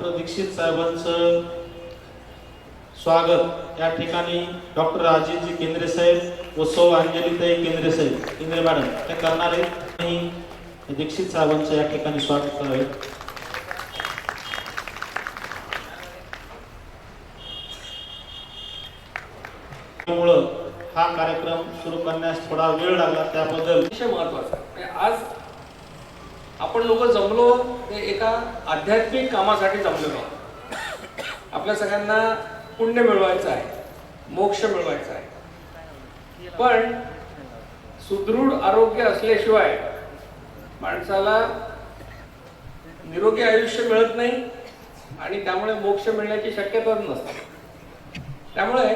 Doctor Dikshit साहेबांचं स्वागत या ठिकाणी डॉक्टर राजेशजी केंद्रे साहेब व सौ अंजलीताई केंद्रे साहेब केंद्रे मॅडम ते करणार आहेत आणि दीक्षित साहेबांचं या ठिकाणी स्वागत करावे। त्यामुळे हा कार्यक्रम सुरू करण्यास थोडा वेळ लागला, त्याबद्दल विषय महत्त्वाचा आहे। आज आपण लोक जमलो ते एका आध्यात्मिक कामासाठी जमलेलो आहोत। आपल्या सगळ्यांना पुण्य मिळवायचं आहे, मोक्ष मिळवायचा आहे, पण सुदृढ आरोग्य असल्याशिवाय माणसाला निरोगी आयुष्य मिळत नाही आणि त्यामुळे मोक्ष मिळण्याची शक्यता नसते। त्यामुळे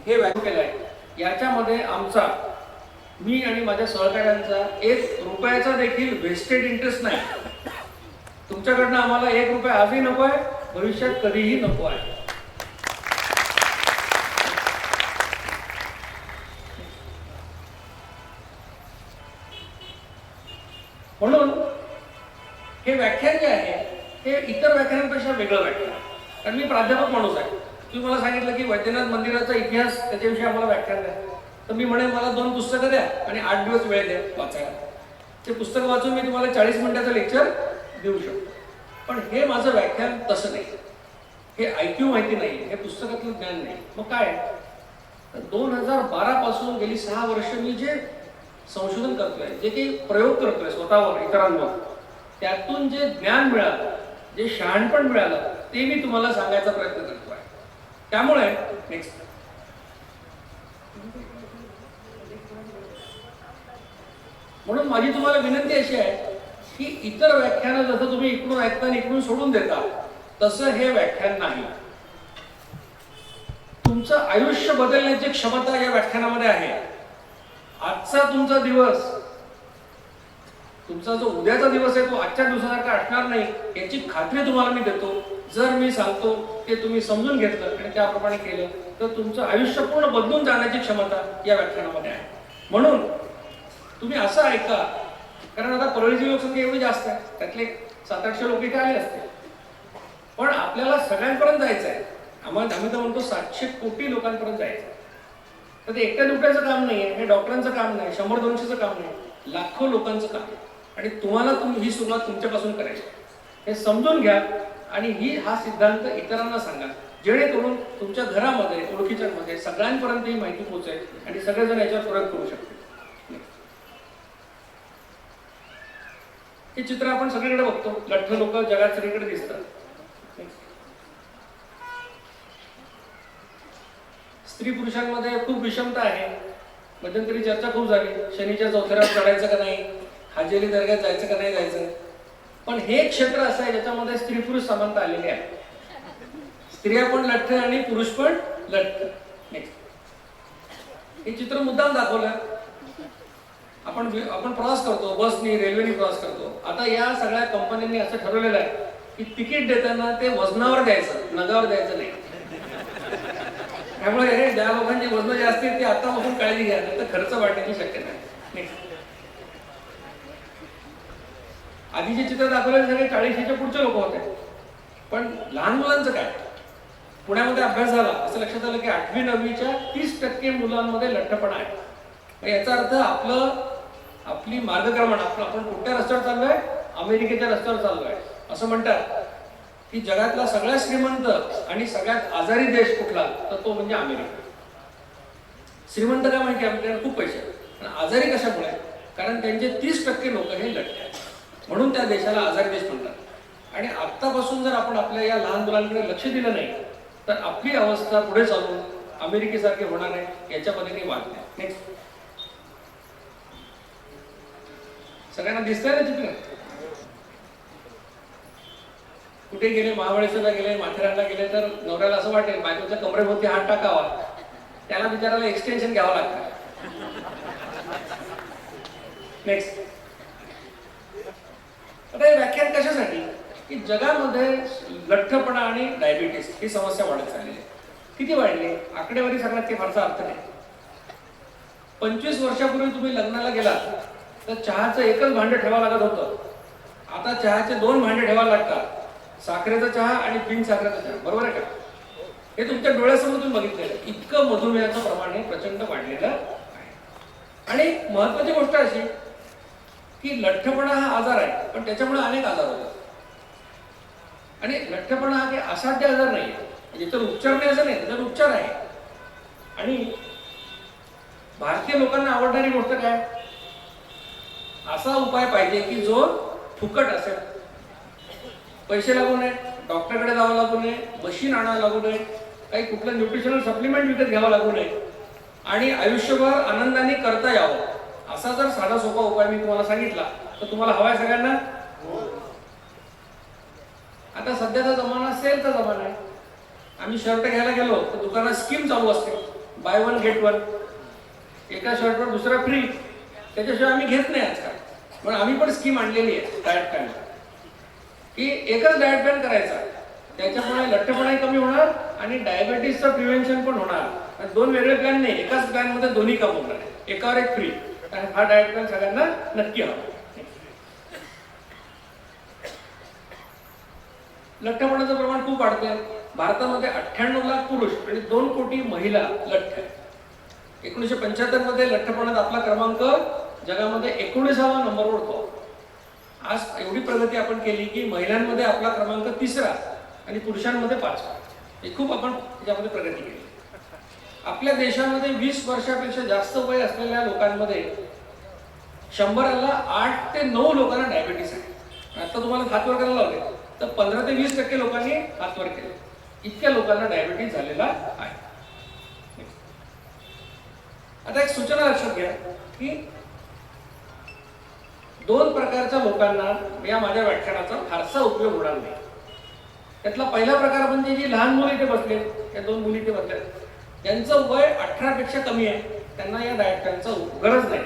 हे व्याख्या केलं आहे। याच्यामध्ये आमचा, मी आणि माझ्या सहकाऱ्यांचा 1 रुपयाचा देखील वेस्टेड इंटरेस्ट नाही। तुमच्याकडनं आम्हाला 1 रुपया आजही नको आहे, भविष्यात कधीही नको आहे। म्हणून हे व्याख्यान जे आहे हे इतर व्याख्यानांपेक्षा वेगळं व्याख्यान आहे। कारण मी प्राध्यापक माणूस आहे। तुम्ही मला सांगितलं की वैद्यनाथ मंदिराचा इतिहास त्याच्याविषयी आम्हाला व्याख्यान द्या, तर मी म्हणेन मला 2 पुस्तकं द्या आणि 8 दिवस वेळ द्या वाचायला। ते पुस्तक वाचून मी तुम्हाला 40 मिनिटाचं लेक्चर देऊ शकतो, पण हे माझं व्याख्यान तसं नाही। हे IQ माहिती नाही, हे पुस्तकातलं ज्ञान नाही। मग काय, 2012 पासून गेली 6 वर्ष मी जे संशोधन करतोय, जे काही प्रयोग करतोय स्वतःवर इतरांवर, त्यातून जे ज्ञान मिळालं, जे शहाणपण मिळालं, ते मी तुम्हाला सांगायचा प्रयत्न करतोय। त्यामुळे नेक्स्ट म्हणून माझी तुम्हाला विनंती अशी आहे की इतर व्याख्यानं जसं तुम्ही इकडून ऐकता आणि इकडून सोडून देता, तसं हे व्याख्यान नाही। तुमचं आयुष्य बदलण्याची क्षमता या व्याख्यानामध्ये आहे। आजचा तुमचा दिवस, तुमचा जो उद्याचा दिवस आहे तो आजच्या दिवसासारखा असणार नाही याची खात्री तुम्हाला मी देतो। जर मी सांगतो ते तुम्ही समजून घेतलं आणि त्याप्रमाणे केलं तर तुमचं आयुष्य पूर्ण बदलून जाण्याची क्षमता या व्याख्यानामध्ये आहे। म्हणून तुम्ही असं ऐका, कारण आता परळीची लोकसंख्या एवढी जास्त आहे, त्यातले 700-800 लोक इथे आले असते, पण आपल्याला सगळ्यांपर्यंत जायचं आहे। आम्ही तर म्हणतो 700 कोटी लोकांपर्यंत जायचं आहे। तर ते एकट्या दुकट्याचं काम नाही आहे, हे डॉक्टरांचं काम नाही, 100-200चं काम नाही, लाखो लोकांचं काम आहे। आणि तुम्हाला ही सुरुवात तुमच्यापासून करायची, हे समजून घ्या आणि हा सिद्धांत इतरांना सांगा, जेणेकरून तुमच्या घरामध्ये, ओळखीच्यांमध्ये सगळ्यांपर्यंत ही माहिती पोहोचेल आणि सगळेजण याच्यावर प्रयोग करू शकतील। हे चित्र आपण सगळीकडे बघतो, लठ्ठ लोक जगात सगळीकडे दिसतात। स्त्री पुरुषांमध्ये खूप विषमता आहे। मध्यंतरी चर्चा खूप झाली, शनीच्या चौथऱ्यावर चढायचं का नाही, हाजेरी दर्ग्यात जायचं का नाही जायचं, पण हे क्षेत्र असं आहे ज्याच्यामध्ये स्त्री पुरुष समानता आलेली आहे। स्त्रिया पण लठ्ठ आणि पुरुष पण लठ्ठ। हे चित्र मुद्दाम दाखवलं। आपण प्रवास करतो, बसनी, रेल्वेनी प्रवास करतो। आता या सगळ्या कंपन्यांनी असं ठरवलेलं आहे की तिकीट देताना ते वजनावर द्यायचं, नगावर द्यायचं नाही। त्यामुळे ज्या लोकांची वजन जास्त आहेत ते आतापासून काळजी घ्या, नाही तर खर्च वाढण्याची शक्यता आहे। आधीचे चित्र दाखवले सगळे 40च्या पुढचे लोक होते, पण लहान मुलांचं काय? पुण्यामध्ये अभ्यास झाला, असं लक्षात आलं की 8वी-9वीच्या 30% मुलांमध्ये लठ्ठपणा आहे। याचा अर्थ आपली मार्गक्रमण, आपण कुठल्या रस्त्यावर चाललोय? अमेरिकेच्या रस्त्यावर चाललोय। असं म्हणतात की जगातला सगळ्यात श्रीमंत आणि सगळ्यात आजारी देश कुठला, तर तो म्हणजे अमेरिका। श्रीमंत काय माहिती, आपल्याला खूप पैसे, पण आजारी कशामुळे? कारण त्यांचे 30% लोक हे लठ्ठ आहेत, म्हणून त्या देशाला आजारी देश म्हणतात। आणि आत्तापासून जर आपण आपल्या या लहान मुलांकडे लक्ष दिलं नाही तर आपली अवस्था पुढे चालून अमेरिकेसारखे होणार आहे, याच्यामध्ये काही वाद नाही। नेक्स्ट, सगळ्यांना दिसतंय ना चित्र? कुठे गेले, महाबळेश्वरला गेले, माथेरानला गेले तर नवऱ्याला असं वाटेल बायकोच्या कमरेभोवती हात टाकावा, त्याला बिचाराला एक्सटेन्शन घ्यावं लागतं। नेक्स्ट, आता हे व्याख्यान कशासाठी की जगामध्ये लठ्ठपणा आणि डायबिटीस ही समस्या वाढत चाललेली आहे। किती वाढली आकडेवारी सांगण्यात काही फारसा अर्थ नाही। 25 वर्षापूर्वी तुम्ही लग्नाला गेला तर चहाचं एकच भांडं ठेवावं लागत होतं, आता चहाचे 2 भांडे ठेवायला लागतात। साखरेचा चहा आणि बिन साखरेचा चहा, बरोबर आहे का? हे तुमच्या डोळ्यासमोर तुम्ही बघितलेलं आहे. इतकं मधुमेहाचं प्रमाण हे प्रचंड वाढलेलं आहे. आणि महत्वाची गोष्ट अशी की लठ्ठपणा हा आजार आहे, पण त्याच्यामुळे अनेक आजार होतात. आणि लठ्ठपणा हा काही असाध्य आजार नाही आहे, याच्यावर उपचार नाही असं नाही, त्याच्यावर उपचार आहे. आणि भारतीय लोकांना आवडणारी गोष्ट काय? असा उपाय पाहिजे की जो फुकट असेल, पैसे लागू नये, डॉक्टरकडे जावं लागू नये, मशीन आणावं लागू नये, काही कुठलं न्यूट्रिशनल सप्लिमेंट विकत घ्यावं लागू नये आणि आयुष्यभर आनंदाने करता यावं. असा जर साधा सोपा उपाय मी तुम्हाला सांगितला तर तुम्हाला हवाय सगळ्यांना? आता सध्याचा जमाना सेलचा जमाना आहे. आम्ही शर्ट घ्यायला गेलो तर दुकानात स्कीम चालू असते, बाय वन गेट वन, एका शर्टवर दुसरा फ्री. त्याच्याशिवाय आम्ही घेत नाही आजकाल. पण आम्ही पण स्कीम आणलेली आहे डाएट प्लॅन, की एकच डाएट प्लॅन करायचा, त्याच्यामुळे लठ्ठपणाही कमी होणार आणि डायबेटीसचं प्रिव्हेन्शन पण होणार. दोन वेगळे प्लॅन नाही, एकाच प्लॅन मध्ये दोन्ही काम होणार आहे, एकावर एक फ्री. हा डाएट प्लॅन सगळ्यांना नक्की हवा. लठ्ठपणाचं प्रमाण खूप वाढतंय. भारतामध्ये 98 लाख पुरुष आणि 2 कोटी महिला लठ्ठ आहेत. 1975 मध्ये लठ्ठपणात आपला क्रमांक जगामध्ये 19वा नंबरवर होतो. आज एवढी प्रगती आपण केली की महिलांमध्ये आपला क्रमांक 3रा आणि पुरुषांमध्ये 5वा. हे खूप आपण त्याच्यामध्ये प्रगती केली. आपल्या देशामध्ये 20 वर्षापेक्षा जास्त वय असलेल्या लोकांमध्ये 100ला 8 ते 9 लोकांना डायबिटीस आहे. आता तुम्हाला हात वर करायला लावले तर 15 ते 20% लोकांनी हात वर केले. इतक्या लोकांना डायबिटीस झालेला आहे. आता एक सूचना लक्षात घ्या की 2 प्रकारच्या लोकांना या माझ्या व्याख्यानाचा फारसा उपयोग होणार नाही. त्यातला पहिला प्रकार म्हणजे जी लहान मुलं इथे बसले, या 2 मुली इथे बसल्या, त्यांचं वय 18 पेक्षा कमी आहे, त्यांना या डाएट प्लॅनचा गरज नाही,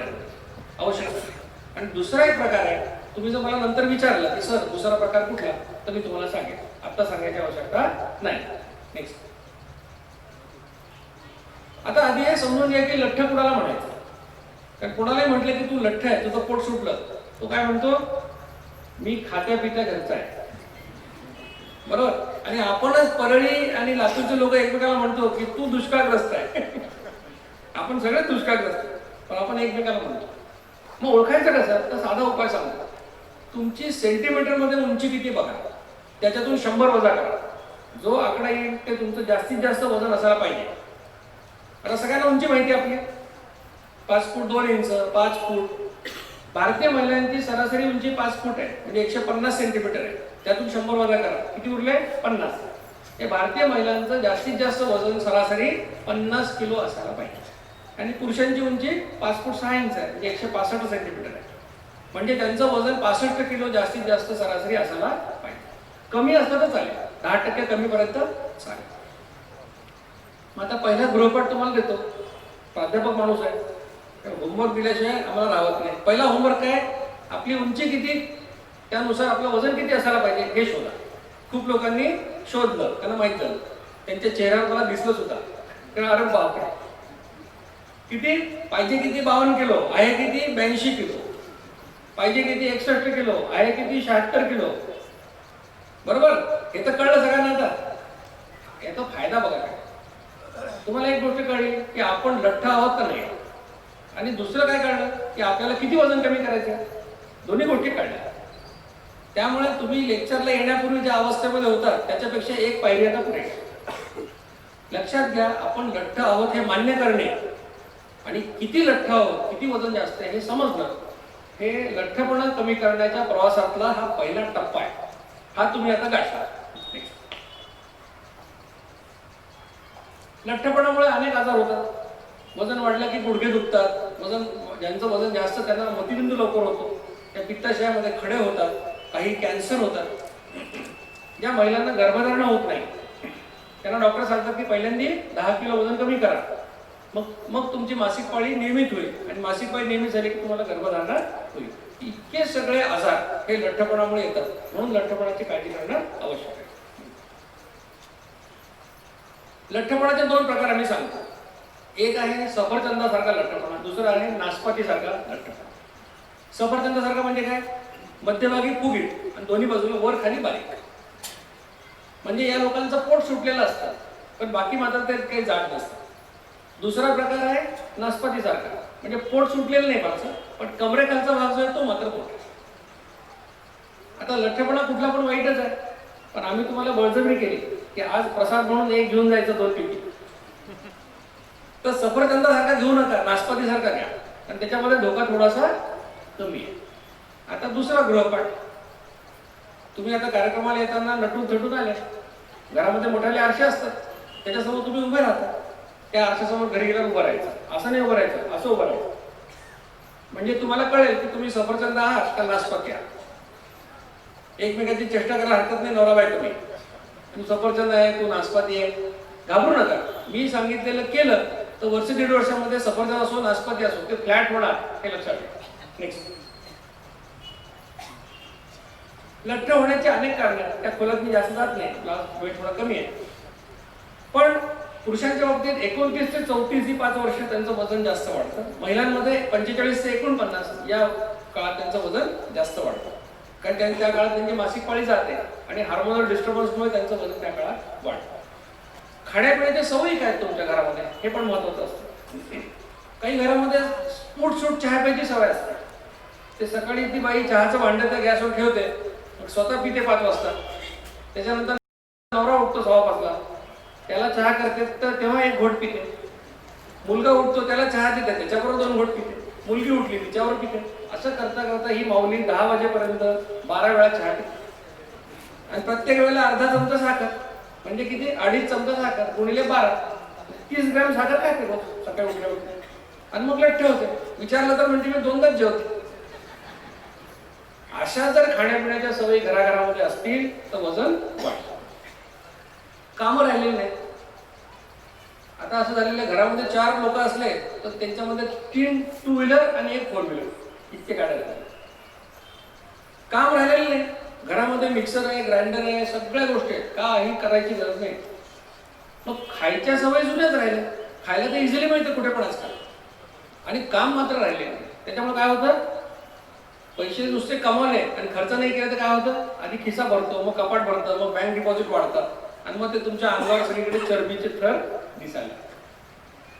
आवश्यक नाही. आणि दुसरा एक प्रकार आहे, तुम्ही जर मला नंतर विचारलं की सर दुसरा प्रकार कुठला, तर मी तुम्हाला सांगेन, आता सांगायची आवश्यकता नाही. नेक्स्ट. आता आधी हे समजून घ्या की लठ्ठ कुणाला म्हणायचं. कारण कुणालाही म्हटलं की तू लठ्ठ आहे, तुझं पोट सुटलं, तो काय म्हणतो? मी खात्या पित्या घरचा आहे, बरोबर. आणि आपणच परळी आणि लातूरचे लोक एकमेकाला म्हणतो की तू दुष्काळग्रस्त आहे. आपण सगळेच दुष्काळग्रस्त, पण आपण एकमेकाला म्हणतो. मग ओळखायचं कसं? तर साधा उपाय सांगतो. तुमची सेंटीमीटर मध्ये उंची किती बघा, त्याच्यातून 100 वजा करा. जो आकडा येईल ते तुमचं जास्तीत जास्त वजन असायला पाहिजे. आता सगळ्यांना उंची माहिती आपली 5 फूट 2 इंच, 5 फूट. भारतीय महिलांची सरासरी उंची 5 फूट आहे, म्हणजे 150 सेंटीमीटर आहे. त्यातून 100 वजा करा, किती उरले? 50. हे भारतीय महिलांचं जास्तीत जास्त वजन सरासरी 50 किलो असायला पाहिजे. आणि पुरुषांची उंची 5 फूट 6 इंच आहे, म्हणजे 165 सेंटीमीटर आहे. म्हणजे त्यांचं वजन 65 किलो जास्तीत जास्त सरासरी असायला पाहिजे. कमी असलं तर चालेल, 10% कमीपर्यंत चालेल. मग आता पहिला गृहपाठ तुम्हाला देतो. प्राध्यापक माणूस आहे, होमवर्क दिल्याशिवाय आम्हाला राहत नाही. पहिला होमवर्क काय? आपली उंची किती, त्यानुसार आपलं वजन किती असायला पाहिजे हे शोधा. खूप लोकांनी शोधलं, त्यांना माहित झालं, त्यांच्या चेहऱ्यावर मला दिसलं सुद्धा. कारण अरे बापरे, किती पाहिजे? किती? 52 किलो. आहे किती? 82 किलो. पाहिजे किती? 61 किलो. आहे किती? 76 किलो. बरोबर. हे तर कळलं सगळ्यांना. आता याचा फायदा बघा काय. तुम्हाला एक गोष्ट कळली की आपण लठ्ठ आहोत का नाही, आणि दुसरं काय कळलं की आपल्याला किती वजन कमी करायचं. दोन्ही गोष्टी कळल्या. त्यामुळे तुम्ही लेक्चरला येण्यापूर्वी ज्या अवस्थेमध्ये होता त्याच्यापेक्षा एक पायरी आता पुढे. लक्षात घ्या, आपण लठ्ठ आहोत हे मान्य करणे आणि किती लठ्ठ आहोत, किती वजन जास्त आहे हे समजणं, हे लठ्ठपणा कमी करण्याच्या प्रवासातला हा पहिला टप्पा आहे. हा तुम्ही आता गाठला. लठ्ठपणामुळे अनेक आजार होतात. वजन वाढलं की गुडघे दुखतात. ज्यांचं वजन जास्त त्यांना मोतीबिंदू लवकर होतो, त्या पित्ताशयामध्ये खडे होतात, काही कॅन्सर होतात. ज्या महिलांना गर्भधारणा होत नाही त्यांना डॉक्टर सांगतात की पहिल्यांदा 10 किलो वजन कमी करा, मग तुमची मासिक पाळी नियमित होईल, आणि मासिक पाळी नियमित झाली की तुम्हाला गर्भधारणा होईल. इतके सगळे आजार हे लठ्ठपणामुळे येतात. म्हणून लठ्ठपणाची काळजी करणं आवश्यक आहे. लठ्ठपणाचे 2 प्रकार आम्ही सांगतो. एक आहे सफरचंदासारखा लठ्ठपणा, दुसरा आहे नासपातीसारखा लठ्ठपणा. सफरचंदासारखा म्हणजे काय? मध्यभागी फुगीट आणि दोन्ही बाजूला वर खाली बारीक. म्हणजे या लोकांचं पोट सुटलेलं असतं, पण बाकी मात्र ते काही जात नसतं. दुसरा प्रकार आहे नासपातीसारखा, म्हणजे पोट सुटलेलं नाही माणसं, पण कमरेखालचा भाग जो आहे तो मात्र पोट. आता लठ्ठपणा कुठला पण वाईटच आहे, पण आम्ही तुम्हाला बळजबरी केली की आज प्रसाद म्हणून एक घेऊन जायचं 2 पिंकी, तर सफरचंदासारखा घेऊ नका, नासपातीसारखा घ्या, आणि त्याच्यामध्ये धोका थोडासा कमी आहे. आता दुसरा गृहपाठ, तुम्ही आता कार्यक्रमाला येताना नटून थटून आले, घरामध्ये मोठाले आरसे असतात, त्याच्यासमोर तुम्ही उभे राहता, त्या आरशासमोर घरी गेल्यावर उभं राहायचं, असं नाही उभं राहायचं, असं उभं राहायचं. म्हणजे तुम्हाला कळेल की तुम्ही सफरचंद आहात का नासपाती आहात. एकमेकाची चेष्टा करायला हरकत नाही, नवरा बायको तुम्ही, तू सफरचंद आहे, तू नासपाती आहे, घाबरू नका. मी सांगितलेलं केलं तर वर्ष 1.5 वर्षामध्ये सफरचंद असो नासपाती असो ते फ्लॅट होणार, हे लक्षात ठेवा. नेक्स्ट, लठ्ठ होण्याची अनेक कारणे आहेत, त्या खोलात मी जास्त जात नाही, वेळ थोडा कमी आहे. पण पुरुषांच्या बाबतीत 29 ते 34 ही 5 वर्ष त्यांचं वजन जास्त वाढतं. महिलांमध्ये 45 ते 49 या काळात त्यांचं वजन जास्त वाढतं, कारण त्या काळात त्यांची मासिक पाळी जाते आणि हार्मोनल डिस्टर्बन्समुळे त्यांचं वजन त्या काळात वाढतं. खाण्यापिण्याच्या सवयी काय आहेत तुमच्या घरामध्ये, हे पण महत्वाचं असतं. काही घरामध्ये सूट चहा प्यायची सवय असते, ते सकाळी ती बाई चहाचं भांडं त्या गॅसवर ठेवते, स्वतः पिते 5 वाजता, त्याच्यानंतर नवरा उठतो 6:15, त्याला चहा करते तर तेव्हा 1 घोट पिते, मुलगा उठतो त्याला चहा देते, त्याच्याबरोबर 2 घोट पिते, मुलगी उठली तिच्यावर पिते. असं करता करता ही माऊली 10 वाजेपर्यंत 12 वेळा चहा पिते, आणि प्रत्येक वेळेला अर्धा चमचा साखर, म्हणजे किती 2.5 चमचा साखर गुणिले 12, 30 ग्रॅम साखर खाते रोज सकाळी उठल्या उठल्या, आणि मग लठ्ठ होते. विचारलं तर म्हणजे मी 2दाच जेवते. अशा जर खाण्यापिण्याच्या सवयी घराघरामध्ये असतील तर वजन वाढतं. कामं राहिलेली नाही. आता असं झालेलं आहे, घरामध्ये 4 लोक असले तर त्यांच्यामध्ये 3 2 व्हीलर आणि 1 4 व्हीलर इतके गाड्या आहेत. काम राहिलेलं नाही. घरामध्ये मिक्सर आहे, ग्राइंडर आहे, सगळ्या गोष्टी आहेत, काही करायची गरज नाही. मग खायच्या सवयी जुन्याच राहिल्या. खायला तर इझिली मिळतं कुठे पण आजकाल, आणि काम मात्र राहिले नाही. त्याच्यामुळे काय होतं, पैसे नुसते कमावले आणि खर्च नाही केला तर काय होतं, आधी खिसा भरतो, मग कपाट भरतं, मग बँक डिपॉझिट वाढतात, आणि मग ते तुमच्या अंगावर सगळीकडे चरबीचे थर दिसायला.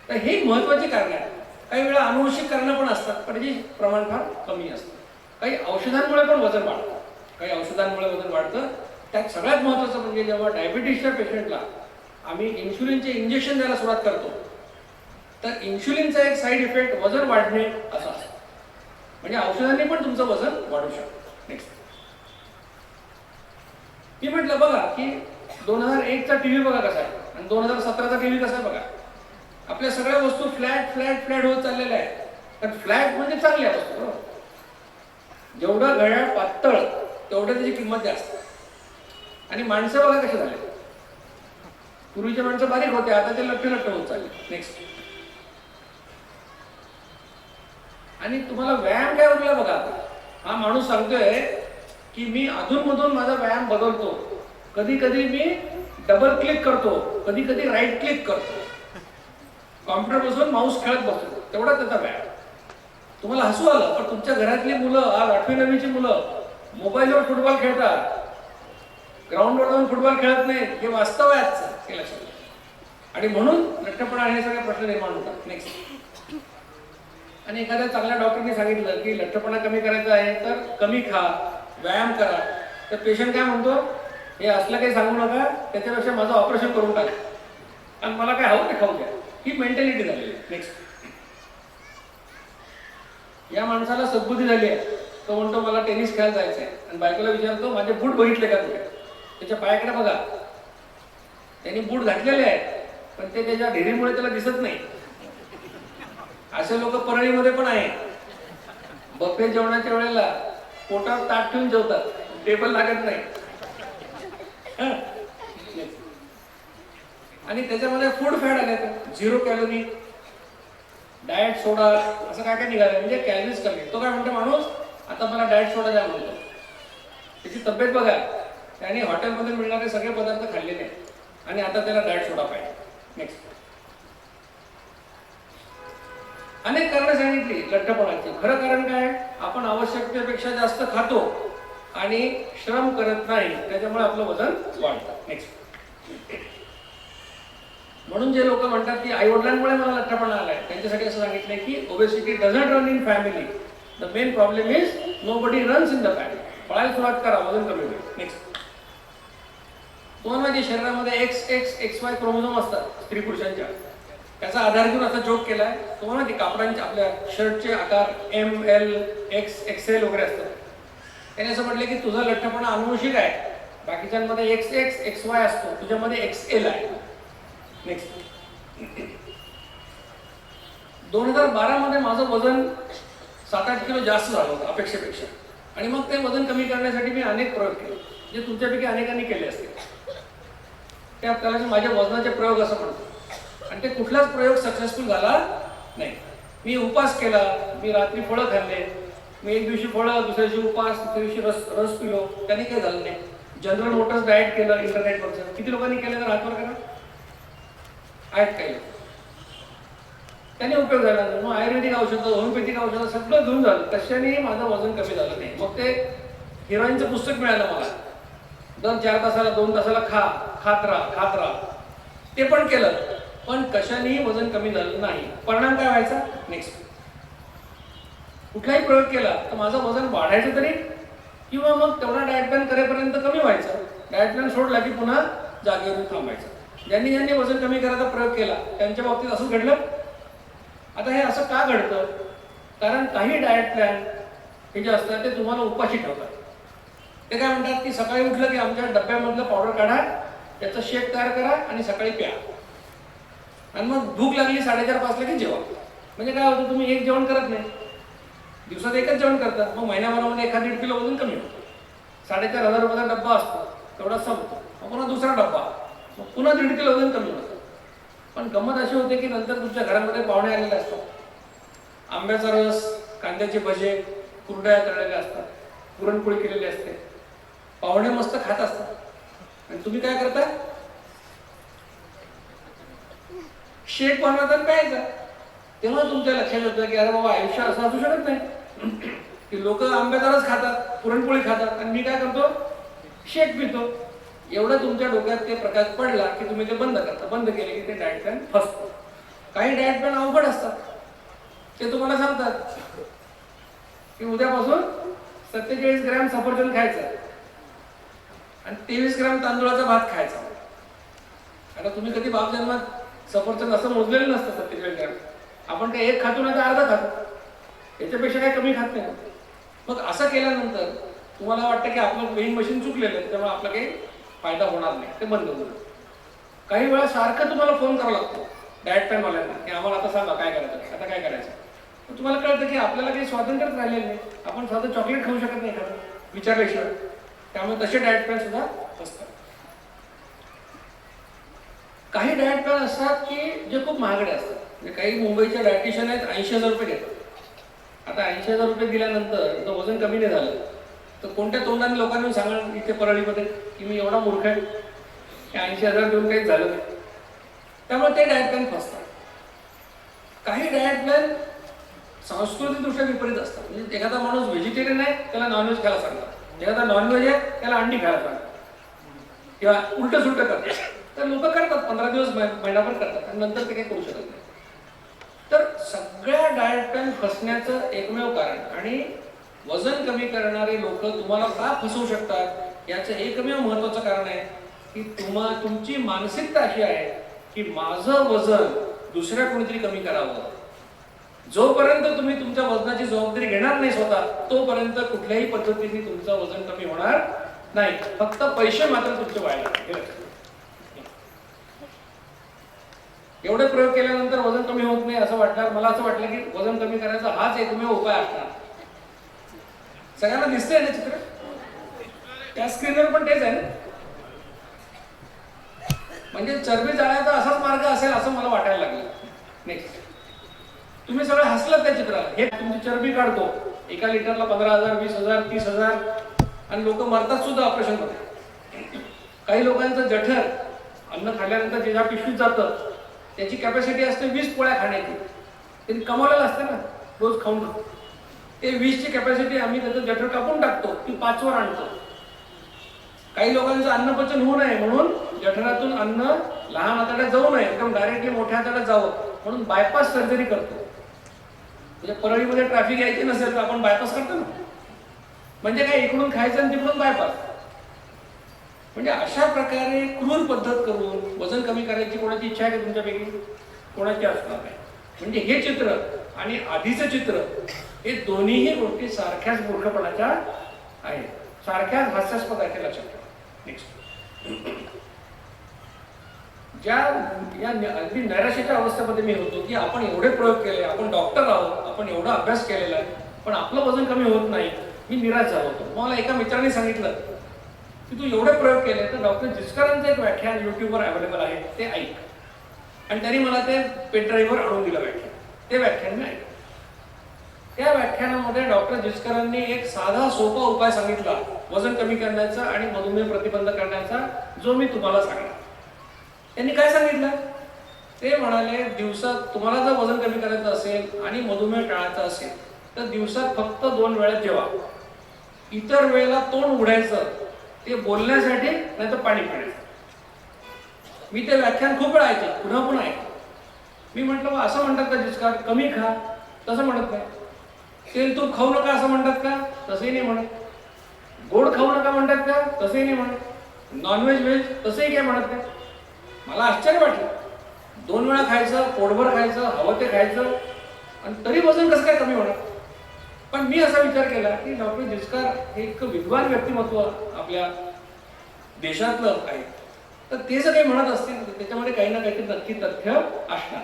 तर हे महत्वाची कारण आहे. काही वेळा अनुवंशिक कारणं पण असतात, पण त्याची प्रमाण फार कमी असतं. काही औषधांमुळे पण वजन वाढतं, काही औषधांमुळे वजन वाढतं. त्यात सगळ्यात महत्वाचं म्हणजे जेव्हा डायबिटीसच्या पेशंटला आम्ही इन्शुलिनचे इंजेक्शन द्यायला सुरुवात करतो, तर इन्शुलिनचा एक साईड इफेक्ट वजन वाढणे असा असतो. म्हणजे औषधांनी पण तुमचं वजन वाढू शकतं. नेक्स्ट, मी म्हटलं बघा की 2001चा टीव्ही बघा कसा आहे आणि 2017चा टीव्ही कसा आहे बघा. आपल्या सगळ्या वस्तू फ्लॅट फ्लॅट फ्लॅट होत चाललेल्या आहेत. पण फ्लॅट म्हणजे चांगल्या वस्तू, बरोबर. जेवढं घड्याळ पातळ तेवढं त्याची किंमत जास्त. आणि माणसं बघा कशी झाले. पूर्वीचे माणसं बारीक होते, आता ते लठ्ठ लठ्ठ होत चालले. नेक्स्ट, आणि तुम्हाला व्यायाम काय उरला बघा. हा माणूस सांगतोय की मी अधूनमधून माझा व्यायाम बदलतो, कधी कधी मी डबल क्लिक करतो, कधी कधी राईट क्लिक करतो, कॉम्प्युटर बसून माऊस खेळत बसतो, तेवढा त्याचा व्यायाम. तुम्हाला हसू आलं, पण तुमच्या घरातली मुलं आज 8वी 9वीची मुलं मोबाईलवर फुटबॉल खेळतात, ग्राउंडवर जाऊन फुटबॉल खेळत नाही. हे वास्तव आहे आजचं, हे लक्षात घ्या. आणि म्हणून लठ्ठपणा हे सगळे प्रश्न निर्माण होतात. नेक्स्ट, आणि एखाद्या चांगल्या डॉक्टरने सांगितलं की लठ्ठपणा कमी करायचा आहे तर कमी खा, व्यायाम करा, तर पेशंट काय म्हणतो, हे असलं काही सांगू नका, त्याच्यापेक्षा माझं ऑपरेशन करून टाका आणि मला काय हवं ते खाऊ द्या. ही मेंटॅलिटी झालेली आहे. नेक्स्ट, या माणसाला सद्बुद्धी झाली आहे. तो म्हणतो मला टेनिस खेळायला जायचं आहे, आणि बायकोला विचारतो माझे बूट बघितले का तुम्ही, त्याच्या पायाकडे बघा, त्यांनी बूट घातलेले आहेत पण ते त्याच्या ढेरीमुळे त्याला दिसत नाही. असे लोक परळीमध्ये पण आहेत. बफे जेवणाच्या वेळेला पोटावर ताट ठेवून जेवतात, टेबल लागत नाही. आणि त्याच्यामध्ये फूड फॅट आले, 0 कॅलरी, डाएट सोडा, असं काय काय निघालं, म्हणजे कॅलरीज कमी. तो काय म्हणतो माणूस, आता मला डाएट सोडा द्या म्हणतो. त्याची तब्येत बघा, त्याने हॉटेलमध्ये मिळणारे सगळे पदार्थ खाल्ले नाही आणि आता त्याला डाएट सोडा पाहिजे. नेक्स्ट, अनेक कारणं सांगितली लठ्ठपणाची. खरं कारण काय, आपण आवश्यकतेपेक्षा जास्त खातो आणि श्रम करत नाही, त्याच्यामुळे आपलं वजन वाढतं. नेक्स्ट. म्हणून जे लोक म्हणतात की आई वडिलांमुळे मला लठ्ठपणा आलाय, त्यांच्यासाठी असं सांगितलंय की obesity doesn't run in family, the main problem is nobody runs in the family. पळायला सुरुवात करा, वजन कमी होईल. नेक्स्ट. तुम्हाला माहिती शरीरामध्ये XY क्रोमोझोम असतात स्त्री पुरुषांच्या, त्याचा आधार घेऊन असा जोक केलाय. तुम्हाला माहिती कापडांचे आपल्या शर्टचे आकार ML XL वगैरे असतात. त्याने असं म्हटलं की तुझा लठ्ठपणा अनुवंशिक आहे, बाकीच्यांमध्ये XY असतो, तुझ्यामध्ये XL आहे. नेक्स्ट. 2012 मध्ये माझं वजन 7-8 किलो जास्त झालं होतं अपेक्षेपेक्षा, आणि मग ते वजन कमी करण्यासाठी मी अनेक प्रयोग केले, जे तुमच्यापैकी अनेकांनी केले असतील. ते आपल्याला माझ्या वजनाचे प्रयोग असं म्हणतो, आणि ते कुठलाच प्रयोग सक्सेसफुल झाला नाही. मी उपास केला, मी रात्री फळं खाल्ले, मी एक दिवशी फळं, दुसऱ्या दिवशी उपास, तिसऱ्या दिवशी रस पिलो, त्यांनी काही झालं नाही. जनरल मोटर्स डाएट केलं इंटरनेटवरचं, किती लोकांनी केलं तर हातवर करा, आहेत काही लोक, त्यांनी उपयोग झाला नाही. मग आयुर्वेदिक औषधं, होमिओपॅथिक औषधं सगळं घेऊन झालं, तशाने माझं वजन कमी झालं नाही. मग ते हिरोईनचं पुस्तक मिळालं मला, दर 4 तासाला 2 तासाला खात राहा, ते पण केलं, पण कशानेही वजन कमी झालं नाही. परिणाम काय व्हायचा? नेक्स्ट. कुठलाही प्रयोग केला तर माझं वजन वाढायचं तरी, किंवा मग तेवढा डाएट प्लॅन करेपर्यंत कमी व्हायचं. डाएट प्लॅन सोडला की पुन्हा जागेवरून थांबायचं. ज्यांनी वजन कमी करायचा प्रयोग केला त्यांच्या बाबतीत असं घडलं. आता हे असं का घडतं? कारण काही डाएट प्लॅन हे जे असतात ते तुम्हाला उपाशी ठेवतात. ते काय म्हणतात की सकाळी उठलं की आमच्या डब्यामधलं पावडर काढा, त्याचं शेक तयार करा आणि सकाळी प्या, आणि मग भूक लागली 4:30-5 की जेवा. म्हणजे काय होतं, तुम्ही एक जेवण करत नाही, दिवसात एकच जेवण करतात, मग महिन्याभरामध्ये 1-1.5 किलो वजन कमी होतं. 4,500 रुपयाचा डब्बा असतो, तेवढा संपतो, मग पुन्हा दुसरा डब्बा, मग पुन्हा 1.5 किलो वजन कमी होतं. पण गंमत अशी होते की नंतर तुमच्या घरामध्ये पाहुणे आलेले असतात, आंब्याचा रस, कांद्याचे भजे, कुरडया तळलेल्या असतात, पुरणपोळी केलेली असते, पाहुणे मस्त खात असतात, आणि तुम्ही काय करता? शेक बनवता प्यायचा. तेव्हा तुमच्या लक्षात येतं की अरे बाबा, आयुष्य असं असू शकत नाही की लोक आंब्याचा रस खातात, पुरणपोळी खातात, आणि मी काय करतो? शेक पितो. एवढं तुमच्या डोक्यात ते प्रकाश पडला की तुम्ही ते बंद करता. बंद केले की ते डाएट प्लॅन फसतो. काही डाएट प्लॅन अवघड असतात, ते तुम्हाला सांगतात की उद्यापासून 47 ग्रॅम सफरचंद खायचं आणि 23 ग्रॅम तांदूळाचा भात खायचा. आता तुम्ही कधी बाप जन्मात सफरचंद असं मोजलेलं नसतं 47 ग्रॅम. आपण काही एक खातो नाही तर अर्धा खातो, याच्यापेक्षा काही कमी खात नाही. मग असं केल्यानंतर तुम्हाला वाटतं की आपलं वेइंग मशीन चुकलेलं आहे, त्यामुळे आपला काही फायदा होणार नाही, ते बंद होईल. काही वेळा सारखं तुम्हाला फोन करावा लागतो डाएट प्लॅन वाल्यांना की आम्हाला आता सांगा काय करायचं, आता काय करायचं. तर तुम्हाला कळतं की आपल्याला काही स्वातंत्र्यच राहिलेलं नाही, आपण साधं चॉकलेट खाऊ शकत नाही एखादं विचारल्याशिवाय. त्यामुळे तसे डाएट प्लॅन सुद्धा असतात. काही डाएट प्लॅन असतात की जे खूप महागडे असतात. म्हणजे काही मुंबईचे डायटिशियन आहेत, 80,000 रुपये घेतात. आता 80,000 रुपये दिल्यानंतर जर वजन कमी नाही झालं तर कोणत्या तोंडाने लोकांनी सांगणार इथे परळीमध्ये की मी एवढा मूर्ख आहे की 80,000 देऊन काहीच झालं नाही. त्यामुळे ते डाएट प्लॅन फसतात. काही डाएट प्लॅन सांस्कृतिकदृष्ट्या विपरीत असतात. म्हणजे एखादा माणूस व्हेजिटेरियन आहे त्याला नॉनव्हेज खायला सांगतात, एखादा नॉनव्हेज आहे त्याला अंडी खायला सांगतात, किंवा उलट सुलट करतात. तर लोक करतात, 15 दिवस महिनाभर करतात आणि नंतर ते काही करू शकत नाही. तर सगळ्या डाएट प्लॅन फसण्याचं एकमेव कारण आणि वजन कमी करणारे लोक तुम्हाला का फसवू शकतात याचं एकमेव महत्वाचं कारण आहे की तुमची मानसिकता अशी आहे की माझं वजन दुसऱ्या कोणीतरी कमी करावं. जोपर्यंत तुम्ही तुमच्या वजनाची जबाबदारी घेणार नाही स्वतः, तोपर्यंत कुठल्याही पद्धतीने तुमचं वजन कमी होणार नाही. फक्त पैसे मात्र तुमचे व्हायला. एवढे प्रयोग केल्यानंतर वजन कमी होत नाही असं वाटणार. मला असं वाटलं की वजन कमी करायचा हाच एकमेव उपाय असणार. सगळ्यांना दिसतंय ना चित्र, त्या स्क्रीनवर पण तेच आहे ना. म्हणजे चरबी जाण्याचा असाच मार्ग असेल असं मला वाटायला लागलं. नेक्स्ट. तुम्ही सगळं हसलात त्या चित्रात. हे तुमची चरबी काढतो, एका लिटरला 15,000, 20,000, 30,000, आणि लोक मरतात सुद्धा ऑपरेशन मध्ये. काही लोकांचं जठर अन्न खाल्ल्यानंतर जे ज्या पिशवीत जातं त्याची कॅपॅसिटी असते 20 पोळ्या खाण्याची. त्यांनी कमावलेलं असतं ना रोज खाऊन. ते 20ची कॅपॅसिटी आम्ही त्याचं जठर कापून टाकतो ती 5वर आणतो. काही लोकांचं अन्नपचन होऊ नये म्हणून जठरातून अन्न लहान आतड्यात जाऊ नये, एकदम डायरेक्टली मोठ्या आतड्यात जावं म्हणून बायपास सर्जरी करतो. म्हणजे परळीमध्ये ट्रॅफिक यायची नसेल तर आपण बायपास करतो ना. म्हणजे काय, इकडून खायचं आणि तिकडून बायपास. म्हणजे अशा प्रकारे क्रूर पद्धत करून वजन कमी करायची कोणाची इच्छा आहे का तुमच्यापैकी? कोणाची असणार नाही. म्हणजे हे चित्र आणि आधीचं चित्र हे दोन्हीही गोष्टी सारख्याच मूर्खपणाच्या आहेत, सारख्याच हास्यास्पद आहेत, लक्षात ठेवा. नेक्स्ट, ज्या या अगदी नैराश्याच्या अवस्थेमध्ये मी होतो की आपण एवढे प्रयोग केले, आपण डॉक्टर आहोत, आपण एवढा अभ्यास केलेला आहे, पण आपलं वजन कमी होत नाही. मी निराश झालो होतो. मला एका मित्राने सांगितलं की तू एवढे प्रयोग केले तर डॉक्टर जिचकरांचं एक व्याख्यान युट्यूबवर अवेलेबल आहे, ते ऐक. आणि त्यांनी मला ते पेनड्राईव्हवर आणून दिलं व्याख्यान. ते व्याख्यान मी ऐकलं. त्या व्याख्यानामध्ये डॉक्टर जिचकरांनी एक साधा सोपा उपाय सांगितला वजन कमी करण्याचा आणि मधुमेह प्रतिबंध करण्याचा, जो मी तुम्हाला सांगला. त्यांनी काय सांगितलं? ते म्हणाले, दिवसात तुम्हाला जर वजन कमी करायचं असेल आणि मधुमेह टाळायचा असेल तर दिवसात फक्त 2 वेळा जेवा. इतर वेळेला तोंड उघडायचं ते बोलण्यासाठी, नाही तर पाणी पिण्याचं. मी ते व्याख्यान खूप वेळा ऐकलं, पुन्हा पुन्हा ऐकलं. मी म्हटलं असं म्हणतात का जिचकार, कमी खा? तसं म्हणत नाही. तेल तूप खाऊ नका असं म्हणतात का? तसंही नाही म्हणत. गोड खाऊ नका म्हणतात का? तसंही नाही म्हणत. नॉनव्हेज व्हेज तसंही काय म्हणत नाही. मला आश्चर्य वाटलं. 2 वेळा खायचं, पोटभर खायचं, हवं ते खायचं, आणि तरी वजन कसं काय कमी होणार? पण मी असा विचार केला की डॉक्टर जिचकार हे एक विद्वान व्यक्तिमत्व आपल्या देशातलं आहे, तर ते जर काही म्हणत असतील तर त्याच्यामध्ये काही ना काहीतरी नक्की तथ्य असणार.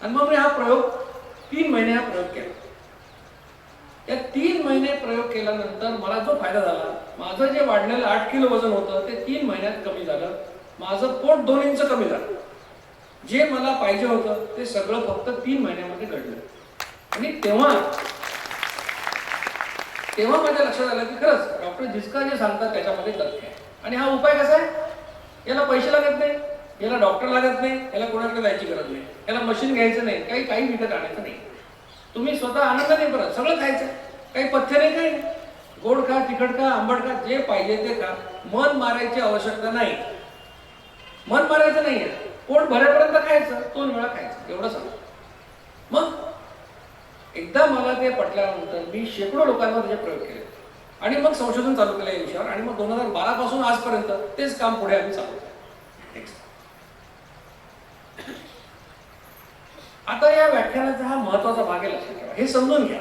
आणि मग मी हा प्रयोग 3 महिने हा प्रयोग केला. या 3 महिने प्रयोग केल्यानंतर मला जो फायदा झाला, माझं जे वाढलेलं 8 किलो वजन होतं ते 3 महिन्यात कमी झालं. माझं पोट 2 इंच कमी झालं. जे मला पाहिजे होतं ते सगळं फक्त 3 महिन्यामध्ये घडलं. आणि तेव्हा माझ्या लक्षात आलं की खरंच डॉक्टर जिचकार जे सांगतात त्याच्यामध्ये तथ्य आहे. आणि हा उपाय कसा आहे? याला पैसे लागत नाही, याला डॉक्टर लागत नाही, याला कोणाकडे जायची गरज नाही, याला मशीन घ्यायचं नाही, काही विकत आणायचं नाही. तुम्ही स्वतः आनंदाने बरं सगळं खायचं, काही पथ्य नाही, काही नाही. गोड खा, तिखट खा, आंबट खा, जे पाहिजे ते खा. मन मारायची आवश्यकता नाही. मन मारायचं नाहीये. पोट भरेपर्यंत खायचं, 2 वेळा खायचं, एवढं सांग. मग एकदा मला ते पटल्यानंतर मी शेकडो लोकांवर त्याचे प्रयोग केले आणि मग संशोधन चालू केलं या विषयावर. आणि मग 2012 पासून आजपर्यंत तेच काम पुढे आम्ही चालू केलं. आता या व्याख्यानाचा हा महत्वाचा भाग आहे, लक्षात ठेवा. हे समजून घ्या.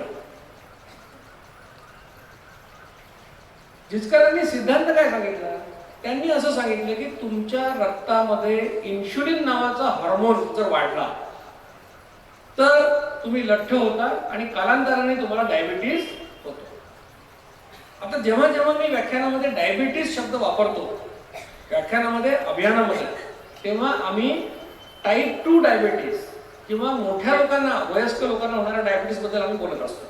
जिचकरांनी सिद्धांत काय सांगितला? त्यांनी असं सांगितलं की तुमच्या रक्तामध्ये इन्शुलिन नावाचा हार्मोन जर वाढला तर तुम्ही लठ्ठ होता आणि कालांतराने तुम्हाला डायबिटीज होतो. आता जेव्हा जेव्हा मी व्याख्यानामध्ये डायबिटीज शब्द वापरतो, व्याख्यानामध्ये, अभियानामध्ये, तेव्हा आम्ही टाईप 2 डायबिटीज किंवा मोठ्या लोकांना, वयस्क लोकांना होणाऱ्या डायबिटीस बद्दल आम्ही बोलत असतो.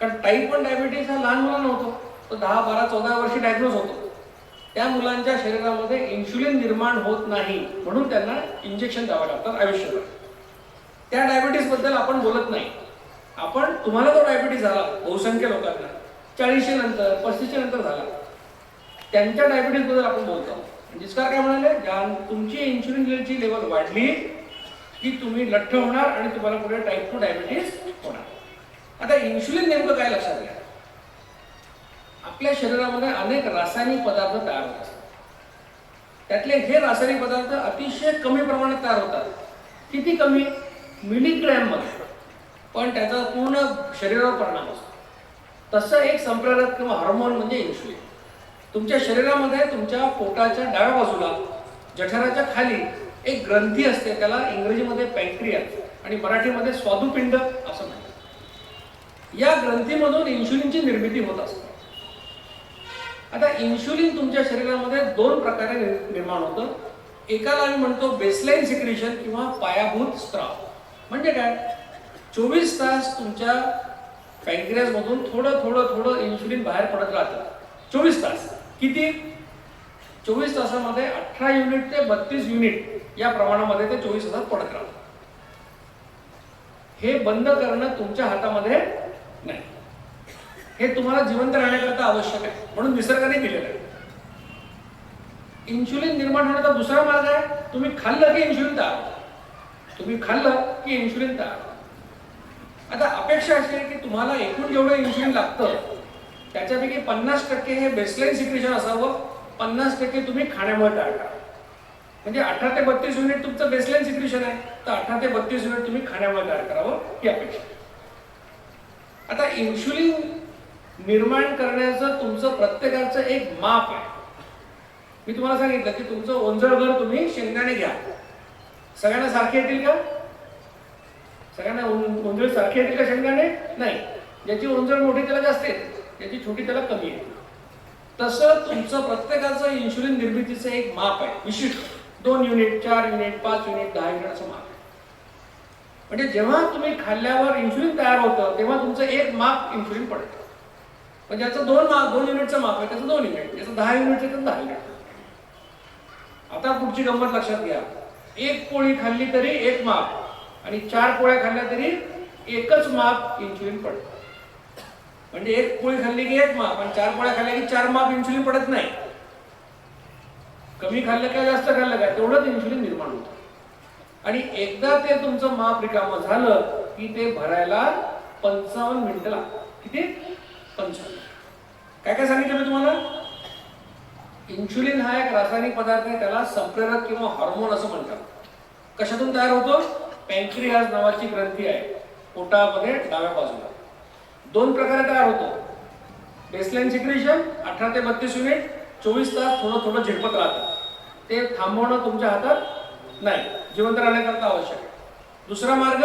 कारण टाईप 1 डायबिटीस हा लहान मुलांना होतो, तो 10, 12, 14 वर्षी डायग्नोज होतो. त्या मुलांच्या शरीरामध्ये इन्शुलिन निर्माण होत नाही म्हणून त्यांना इंजेक्शन द्यावं लागतात आयुष्यभर. त्या डायबिटीस बद्दल आपण बोलत नाही. आपण, तुम्हाला जो डायबिटीस झाला बहुसंख्य लोकांना 40 नंतर 35 नंतर झाला, त्यांच्या डायबिटीस बद्दल आपण बोलतो. जिचकार काय म्हणाले? तुमची इन्शुलिनची लेवल वाढली की तुम्ही लठ्ठ होणार आणि तुम्हाला पुढे टाईप 2 डायबिटीस होणार. आता इन्शुलिन नेमकं काय लक्षात घ्या. आपल्या शरीरामध्ये अनेक रासायनिक पदार्थ तयार होत असतात. त्यातले हे रासायनिक पदार्थ अतिशय कमी प्रमाणात तयार होतात. किती कमी? मिलीग्रॅम मध्ये, पण त्याचा पूर्ण शरीरावर परिणाम असतो. तसं एक संप्रेरक किंवा हार्मोन म्हणजे इन्शुलिन. तुमच्या शरीरामध्ये तुमच्या पोटाच्या डाव्या बाजूला जठराच्या खाली एक ग्रंथी असते, त्याला इंग्रजीमध्ये पॅन्क्रियास आणि मराठीमध्ये स्वादुपिंड असं म्हणतात. या ग्रंथीमधून इन्शुलिनची निर्मिती होत असते. आता इन्शुलिन तुमच्या शरीरामध्ये 2 प्रकारे निर्माण होतं. एकाला आम्ही म्हणतो बेसलाईन सिक्रेशन किंवा पायाभूत स्त्राव. म्हणजे काय? 24 तास तुमच्या पॅन्क्रियासमधून थोडं थोडं थोडं इन्शुलिन बाहेर पडत राहतं. 24 तास. किती? 24 तासामध्ये 18 युनिट ते 32 युनिट या प्रमाणामध्ये ते 24 तासात पडत राहतं. हे बंद करणं तुमच्या हातामध्ये नाही. हे तुम्हाला जिवंत राहण्याकरता आवश्यक आहे, म्हणून निसर्गाने दिलेलं आहे. इन्शुलिन निर्माण होण्याचा दुसरा मार्ग आहे, तुम्ही खाल्लं की इन्शुलिन तयार होतं. तुम्ही खाल्लं की इन्शुलिन तयार होतं. आता अपेक्षा अशी आहे की तुम्हाला एकूण जेवढं इन्शुलिन लागतं त्याच्यापैकी 50% हे बेसलाईन सिक्रेशन असावं, 50% तुम्ही खाण्यामुळे तयार करा. म्हणजे 18 ते 32 युनिट तुमचं बेसलाईन सिक्रेशन आहे, तर 18 ते 32 युनिट तुम्ही खाण्यामुळे तयार करावं ही अपेक्षा. आता इन्शुलिन निर्माण करण्याचं तुमचं प्रत्येकाचं एक माप आहे. मी तुम्हाला सांगितलं की तुमचं ओंजळभर तुम्ही शेंगदाणे घ्या, सगळ्यांना सारखे येतील का? सगळ्यांना ओंजळ सारखे येतील का शेंगदाणे? नाही. ज्याची ओंजळ मोठी त्याला जास्त येते, ज्याची छोटी त्याला कमी येते. तसं तुमचं प्रत्येकाचं इन्शुलिन निर्मितीचं एक माप आहे विशिष्ट, 2 युनिट, 4 युनिट, 5 युनिट, 10 युनिट असं माप आहे. म्हणजे जेव्हा तुम्ही खाल्ल्यावर इन्शुलिन तयार होतं तेव्हा तुमचं एक माप इन्शुलिन पडतं. म्हणजे ज्याचं 2 युनिटचं माप आहे त्याचं 2 युनिट, ज्याचं 10 युनिटचं त्याचं 10 युनिट. आता पुढची गंमत लक्षात घ्या, एक पोळी खाल्ली तरी एक माप आणि 4 पोळ्या खाल्ल्या तरी एकच माप इन्शुलिन पडतं. म्हणजे एक पोळी खाल्ली की एक माप आणि 4 पोळ्या खाल्ल्या की 4 माप इन्शुलिन पडत नाही. कमी खाल्लं काय जास्त खाल्लं काय तेवढंच इन्शुलिन निर्माण होतं. आणि एकदा ते तुमचं माप रिकामं झालं की ते भरायला 55 मिनिटं लागतात. किती? 55. काय काय सांगितलं मी तुम्हाला? इन्शुलिन हा एक रासायनिक पदार्थ आहे, त्याला संप्रेरक किंवा हार्मोन असं म्हणतात. कशातून तयार होतो? पॅन्क्रियाज नावाची ग्रंथी आहे पोटामध्ये डाव्या बाजूला. 2 प्रकारे तयार होतो. बेसलाईन सिक्रेशन 18 ते 32 युनिट, 24 तास थोडं थोडं झिरपत राहतं. ते थांबवणं तुमच्या हातात नाही, जिवंत राहण्याकरता आवश्यक आहे. दुसरा मार्ग,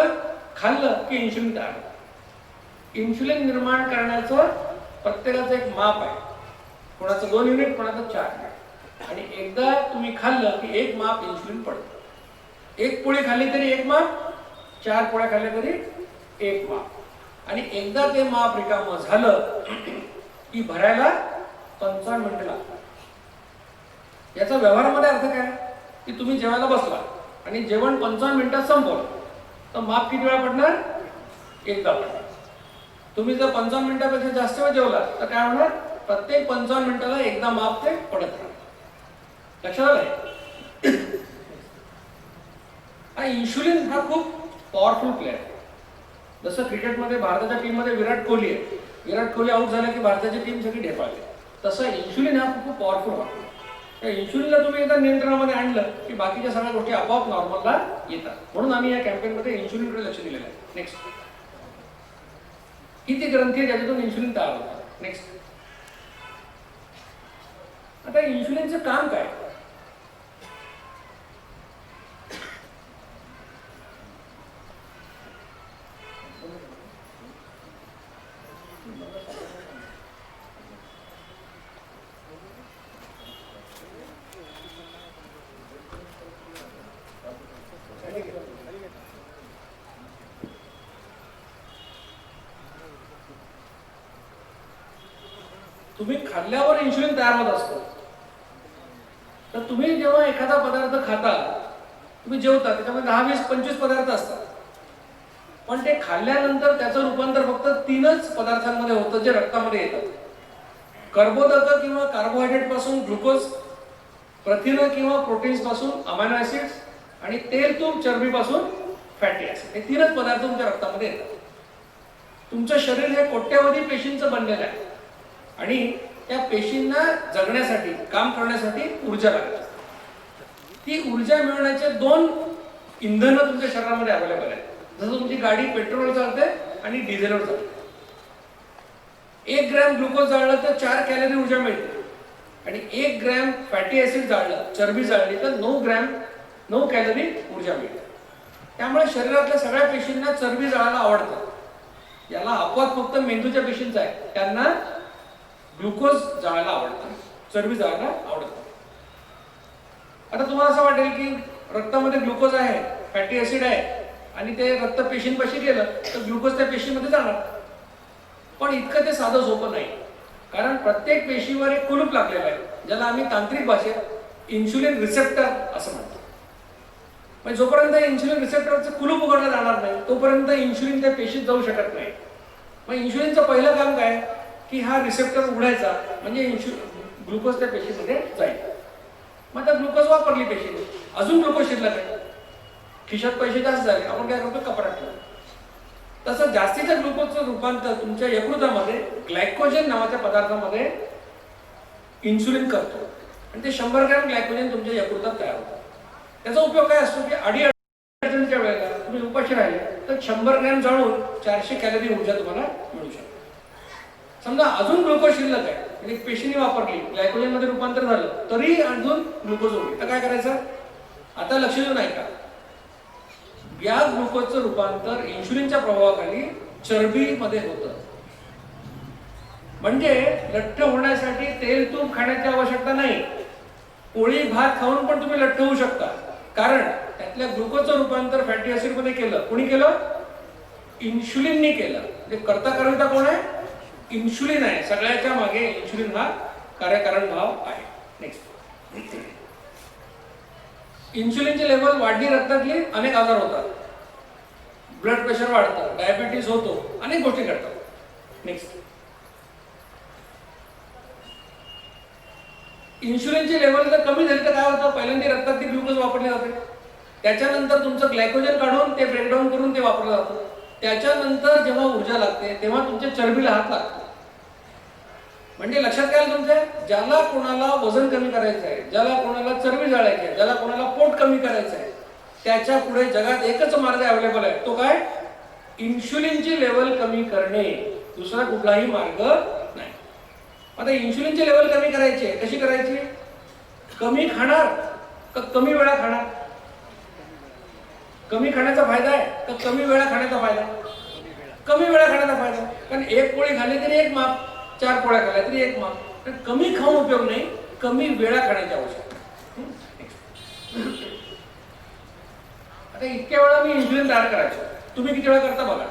खाल्लं की इन्शुलिन तयार होतं. इन्शुलिन निर्माण करण्याचं प्रत्येकाचं एक माप आहे, कोणाचं 2 युनिट, कोणाचं 4 युनिट. आणि एकदा तुम्ही खाल्लं की एक माप इन्शुलिन पडतं. एक पोळी खाल्ली तरी एक माप, 4 पोळ्या खाल्ल्या तरी एक माप. आणि एकदा ते माप रिकामं झालं की भरायला 55 मिनिटं लागतात. याचा व्यवहारामध्ये अर्थ काय की तुम्ही जेवायला बसला आणि जेवण 55 मिनिटात संपवलं तर माप किती वेळा पडणार? एकदा पडणार. तुम्ही जर 55 मिनिटापेक्षा जास्त वेळ जेवला तर काय होणार? प्रत्येक 55 मिनिटाला एकदा माप ते पडत राहणार. लक्षात आलंय? आणि इन्शुलिन हा खूप पॉवरफुल प्लेअर आहे. जसं क्रिकेटमध्ये भारताच्या टीममध्ये विराट कोहली आहे, विराट कोहली आउट झाला की भारताची टीम सगळी ढेपाळते. तसं इन्शुलिन हा खूप पॉवरफुल वाटतो. त्या इन्शुलिनला तुम्ही एकदा नियंत्रणामध्ये आणलं की बाकीच्या सगळ्या गोष्टी आपोआप नॉर्मलला येतात. म्हणून आम्ही या कॅम्पेनमध्ये इन्शुलिनकडे लक्ष दिलेलं आहे. नेक्स्ट, ही ती ग्रंथी आहे ज्याच्यातून इन्शुलिन तयार होतं. नेक्स्ट, आता इन्शुलिनचं काम काय? तुम्ही खाल्ल्यावर इन्शुलिन तयार होत असतं. तर तुम्ही जेव्हा एखादा पदार्थ खाता, तुम्ही जेवता, त्याच्यामध्ये 10, 20, 25 पदार्थ असतात. पण ते खाल्ल्यानंतर त्याचं रूपांतर फक्त 3च पदार्थांमध्ये होतं जे रक्तामध्ये येतात. कर्बोदक किंवा कार्बोहायड्रेट पासून ग्लुकोज, प्रथिन किंवा प्रोटीन्स पासून अमायनो ऍसिड्स आणि तेल तूप चरबी पासून फॅटी ऍसिड, हे 3च पदार्थ तुमच्या रक्तामध्ये येतात. तुमचं शरीर हे कोट्यावधी पेशींचं बनलेलं आहे आणि त्या पेशींना जगण्यासाठी, काम करण्यासाठी ऊर्जा लागते. ती ऊर्जा मिळवण्याचे 2 इंधन तुमच्या शरीरामध्ये अवेलेबल आहेत. जसं तुमची गाडी पेट्रोल चालते आणि डिझेलवर चालते. 1 ग्रॅम ग्लुकोज जाळलं तर 4 कॅलरी ऊर्जा मिळते आणि 1 ग्रॅम फॅटी ऍसिड जाळलं, चरबी जाळली तर 9 कॅलरी ऊर्जा मिळते. त्यामुळे शरीरातल्या सगळ्या पेशींना चरबी जाळायला आवडतं. याला अपवाद फक्त मेंदूच्या पेशींचा आहे, त्यांना ग्लुकोज जाळायला आवडतं, चरबी जाळायला आवडत नाही. आता तुम्हाला असं वाटेल की रक्तामध्ये ग्लुकोज आहे, फॅटी ऍसिड आहे आणि ते रक्त पेशींपाशी गेलं तर ग्लुकोज त्या पेशीमध्ये जाणार. पण इतकं ते साधं सोपं नाही, कारण प्रत्येक पेशीवर एक कुलूप लागलेलं आहे, ज्याला आम्ही तांत्रिक भाषेत इन्शुलिन रिसेप्टर असं म्हणतो. म्हणजे जोपर्यंत इन्शुलिन रिसेप्टरचं कुलूप उघडलं जाणार नाही तोपर्यंत इन्शुलिन त्या पेशीत जाऊ शकत नाही. मग इन्शुलिनचं पहिलं काम काय? की हा रिसेप्टर उघडायचा म्हणजे ग्लुकोज त्या पेशीमध्ये जाईल. मग त्या ग्लुकोज वापरली पेशीने, अजून ग्लुकोज शिल्लक आहे, खिशात पैसे जास्त झाले, आपण काय करतो कपड्यात ठेवतो. तसं जास्तीच्या ग्लुकोजचं रूपांतर तुमच्या यकृतामध्ये ग्लायकोजन नावाच्या पदार्थामध्ये इन्सुलिन करतो आणि ते 100 ग्रॅम ग्लायकोजन तुमच्या यकृतात तयार होतं. त्याचा उपयोग काय असतो की अडीअडचणीच्या वेळेला तुम्ही उपाशी राहिले तर 100 ग्रॅम जाळून 400 कॅलरी ऊर्जा तुम्हाला मिळू शकते. समजा अजून ग्लुकोज शिल्लक आहे म्हणजे पेशीने वापरली, ग्लायकोजन मध्ये रूपांतर झालं तरी अजून ग्लुकोज उरले तर काय करायचं? आता लक्ष देऊन ऐका. या ग्लुकोजचं रूपांतर इन्शुलिनच्या प्रभावाखाली चरबीमध्ये होतं. म्हणजे लठ्ठ होण्यासाठी तेल तूप खाण्याची आवश्यकता नाही, पोळी भात खाऊन पण तुम्ही लठ्ठ होऊ शकता. कारण त्यातल्या ग्लुकोजचं रूपांतर फॅटी ऍसिड मध्ये केलं. कोणी केलं? इन्शुलिनने केलं. म्हणजे कर्ता कोण आहे? इन्शुलिन आहे. सगळ्याच्या मागे इन्शुलिन हा कार्यकारण भाव आहे. नेक्स्ट, इन्शुलिनची लेवल वाढली रक्तातली अनेक आजार होतात, ब्लड प्रेशर वाढतं, डायबिटीज होतो, अनेक गोष्टी घडतात. नेक्स्ट, इन्शुलिनची लेवल जर कमी झाली तर काय होतं? पहिल्यांदा रक्तात ती ग्लुकोज वापरले जाते, त्याच्यानंतर तुमचं ग्लायकोजन काढून ते ब्रेकडाऊन करून ते वापरलं जातं, त्याच्यानंतर जेव्हा ऊर्जा लागते तेव्हा तुमच्या चरबीला हात लागतो. म्हणजे लक्षात काय आलं तुमच्या? ज्याला कोणाला वजन कमी करायचं आहे, ज्याला कोणाला चरबी जाळायची आहे, ज्याला कोणाला पोट कमी करायचं आहे, त्याच्या पुढे जगात एकच मार्ग अवेलेबल आहे. तो काय? इन्शुलिनची लेवल कमी करणे. दुसरा कुठलाही मार्ग नाही. आता इन्शुलिनची लेवल कमी करायची आहे, कशी करायची? कमी खाणार का कमी वेळा खाणार? कमी खाण्याचा फायदा आहे का कमी वेळा खाण्याचा फायदा आहे? कमी वेळा खाण्याचा फायदा. कारण एक पोळी खाल्ली तरी एक माप, 4 पोळ्या खाल्ल्या तरी एक माप. तर कमी खाऊन उपयोग नाही, कमी वेळा खाण्याची आवश्यकता. आता इतक्या वेळा मी इन्सुलिन तयार करायचो, तुम्ही किती वेळा करता बघा.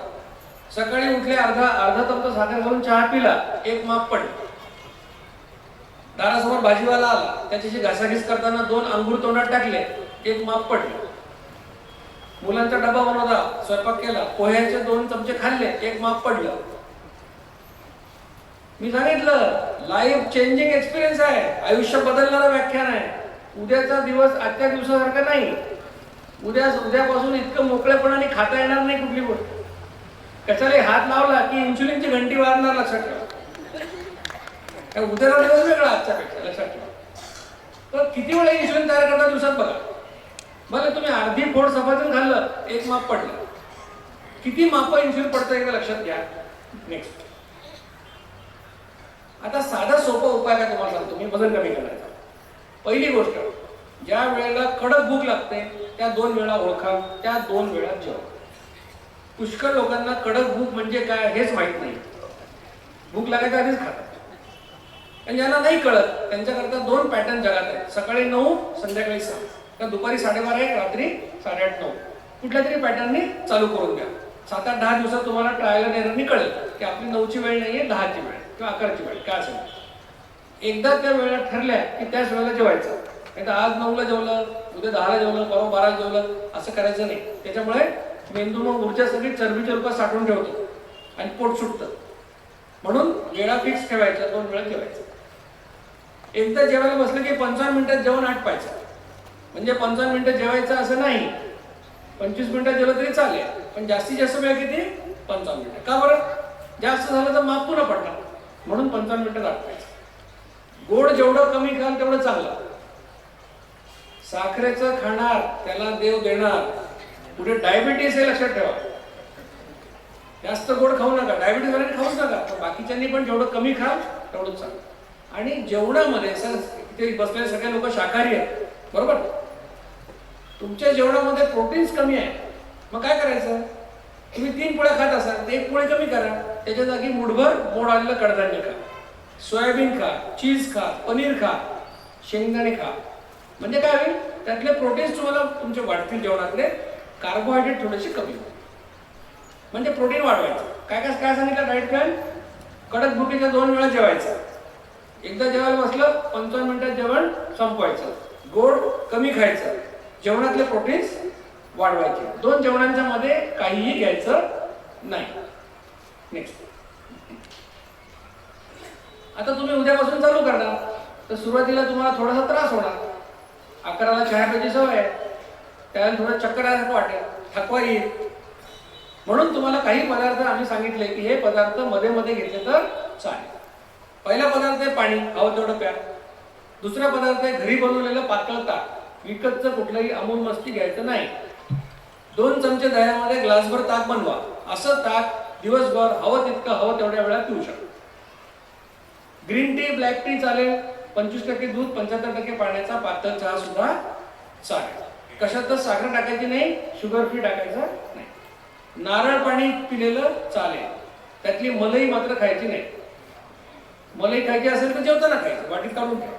सकाळी उठले, अर्धा चमचा साखर घालून चहा पिला, एक माप पडलं. दारासमोर भाजीवाला आला, त्याच्याशी घासाघीस करताना 2 अंगूर तोंडात टाकले, एक माप पडलं. मुलांचा डबा बनवला, स्वयंपाक केला, पोह्याचे 2 चमचे खाल्ले, एक माप पडलं. मी सांगितलं लाईफ चेंजिंग एक्सपिरियन्स आहे, आयुष्य बदलणारं व्याख्यान आहे. उद्याचा दिवस आजच्या दिवसासारखा नाही. उद्यापासून इतकं मोकळेपणाने खाता येणार नाही कुठली गोष्ट. कशाला हात लावला की इन्शुलिनची घंटी वाजणार, लक्षात ठेवा. उद्याचा दिवस वेगळा आजच्यापेक्षा, लक्षात ठेवा. तर किती वेळा इन्शुलिन तयार करता दिवसात बघा. बरं, तुम्ही अर्धी फोड सफरचंद खाल्लं, एक माप पडलं. किती माप इन्शुलिन पडतं एकदा लक्षात घ्या. नेक्स्ट, आता साधा सोपा उपाय काय तुम्हाला सांगतो मी वजन कमी करण्याचा. पहिली गोष्ट, ज्या वेळेला कडक भूक लागते त्या 2 वेळा ओळखा, त्या 2 वेळा जेवा. पुष्कळ लोकांना कडक भूक म्हणजे काय हेच माहित नाही. भूक लागायच्या आधीच खातात. आणि ज्यांना नाही कळत त्यांच्याकरता 2 पॅटर्न जगात आहेत. सकाळी 9, संध्याकाळी 6, तर दुपारी 12:30 1, रात्री 8:30 9. कुठल्या तरी पॅटर्नने चालू करून द्या. 7-8 10 दिवसात तुम्हाला ट्रायल अँड एररनी कळेल की आपली 9ची वेळ नाहीये, 10ची वेळ किंवा 11ची वेळ काय असेल. एकदा त्या वेळा ठरल्या की त्याच वेळेला जेवायचं. नाही तर आज 9ला जेवलं, उद्या 10ला जेवलं, परवा 12ला जेवलं, असं करायचं नाही. त्याच्यामुळे मेंदू मग ऊर्जा सगळी चरबीच्या रूपात साठवून ठेवतो आणि पोट सुटतं. म्हणून वेळा फिक्स ठेवायच्या, 2 वेळा जेवायचं. एकदा जेवायला बसलं की 55 मिनिटात जेवण आटपायचं. म्हणजे 55 मिनिटं जेवायचं असं नाही, 25 मिनिटात जेवलं तरी चालेल, पण जास्तीत जास्त वेळ किती? 55 मिनिटं. का बरं? जास्त झालं तर माप पुन्हा पडणार, म्हणून 55 मिनिटं आटपायचं. गोड जेवढं कमी खाल तेवढं चांगलं. साखरेचं खाणार त्याला देव देणार. पुढे डायबिटीस हे लक्षात ठेवा. जास्त गोड खाऊ नका, डायबिटीस वाल्याने खाऊच नका, पण बाकीच्यांनी पण जेवढं कमी खाल तेवढंच चांगलं. आणि जेवणामध्ये तिथे बसलेले सगळे लोक शाकाहारी आहेत, बरोबर? तुमच्या जेवणामध्ये प्रोटीन्स कमी आहे, मग काय करायचं? तुम्ही 3 पोळ्या खात असाल तर 1 पोळी कमी करा. त्याच्या जागी मुठभर मोड आलेलं कडधान्य खा, सोयाबीन खा, चीज खा, पनीर खा, शेंगदाणे खा. म्हणजे काय होईल? त्यातले प्रोटीन्स तुम्हाला तुमचे वाढतील. जेवणातले कार्बोहायड्रेट थोडेसे कमी होतील. म्हणजे प्रोटीन वाढवायचं. काय सांगितलं डाएट प्लॅन? कडक भुकेच्या 2 वेळा जेवायचं. एकदा जेवायला बसलं 55 मिनिटात जेवण संपवायचं. गोड कमी खायचं, जेवणातले प्रोटीन्स वाढवायचे. 2 जेवणांच्या मध्ये काहीही घ्यायचं नाही. नेक्स्ट, आता तुम्ही उद्यापासून चालू करणार, तर सुरुवातीला तुम्हाला थोडासा त्रास होणार. 11ला चहा प्यायची सवय आहे, त्याला थोडं चक्कर आल्यासारखं वाटेल, थकवा येईल. म्हणून तुम्हाला काही पदार्थ आम्ही सांगितले की हे पदार्थ मध्ये मध्ये घेतले तर चालेल. पहिला पदार्थ आहे पाणी, हवं तेवढं प्या. दुसरा पदार्थ आहे घरी बनवलेलं पातळ ताक. विकतचं कुठलंही अमूल मस्ती घ्यायचं नाही. 2 चमचे दह्यामध्ये ग्लासभर ताक बनवा. असं ताक दिवसभर हवं तितकं हवं तेवढ्या वेळात पिऊ शकतो. ग्रीन टी, ब्लॅक टी चालेल. 25% दूध, 75% पाण्याचा पातळ चहा सुद्धा चालेल. कशातच साखर टाकायची नाही, शुगर फ्री टाकायचं नाही. नारळ पाणी पिलेलं चालेल. त्यातली मलई मात्र खायची नाही. मलई खायची असेल तर जेवताना खायचं, वाटीत काढून ठेवा,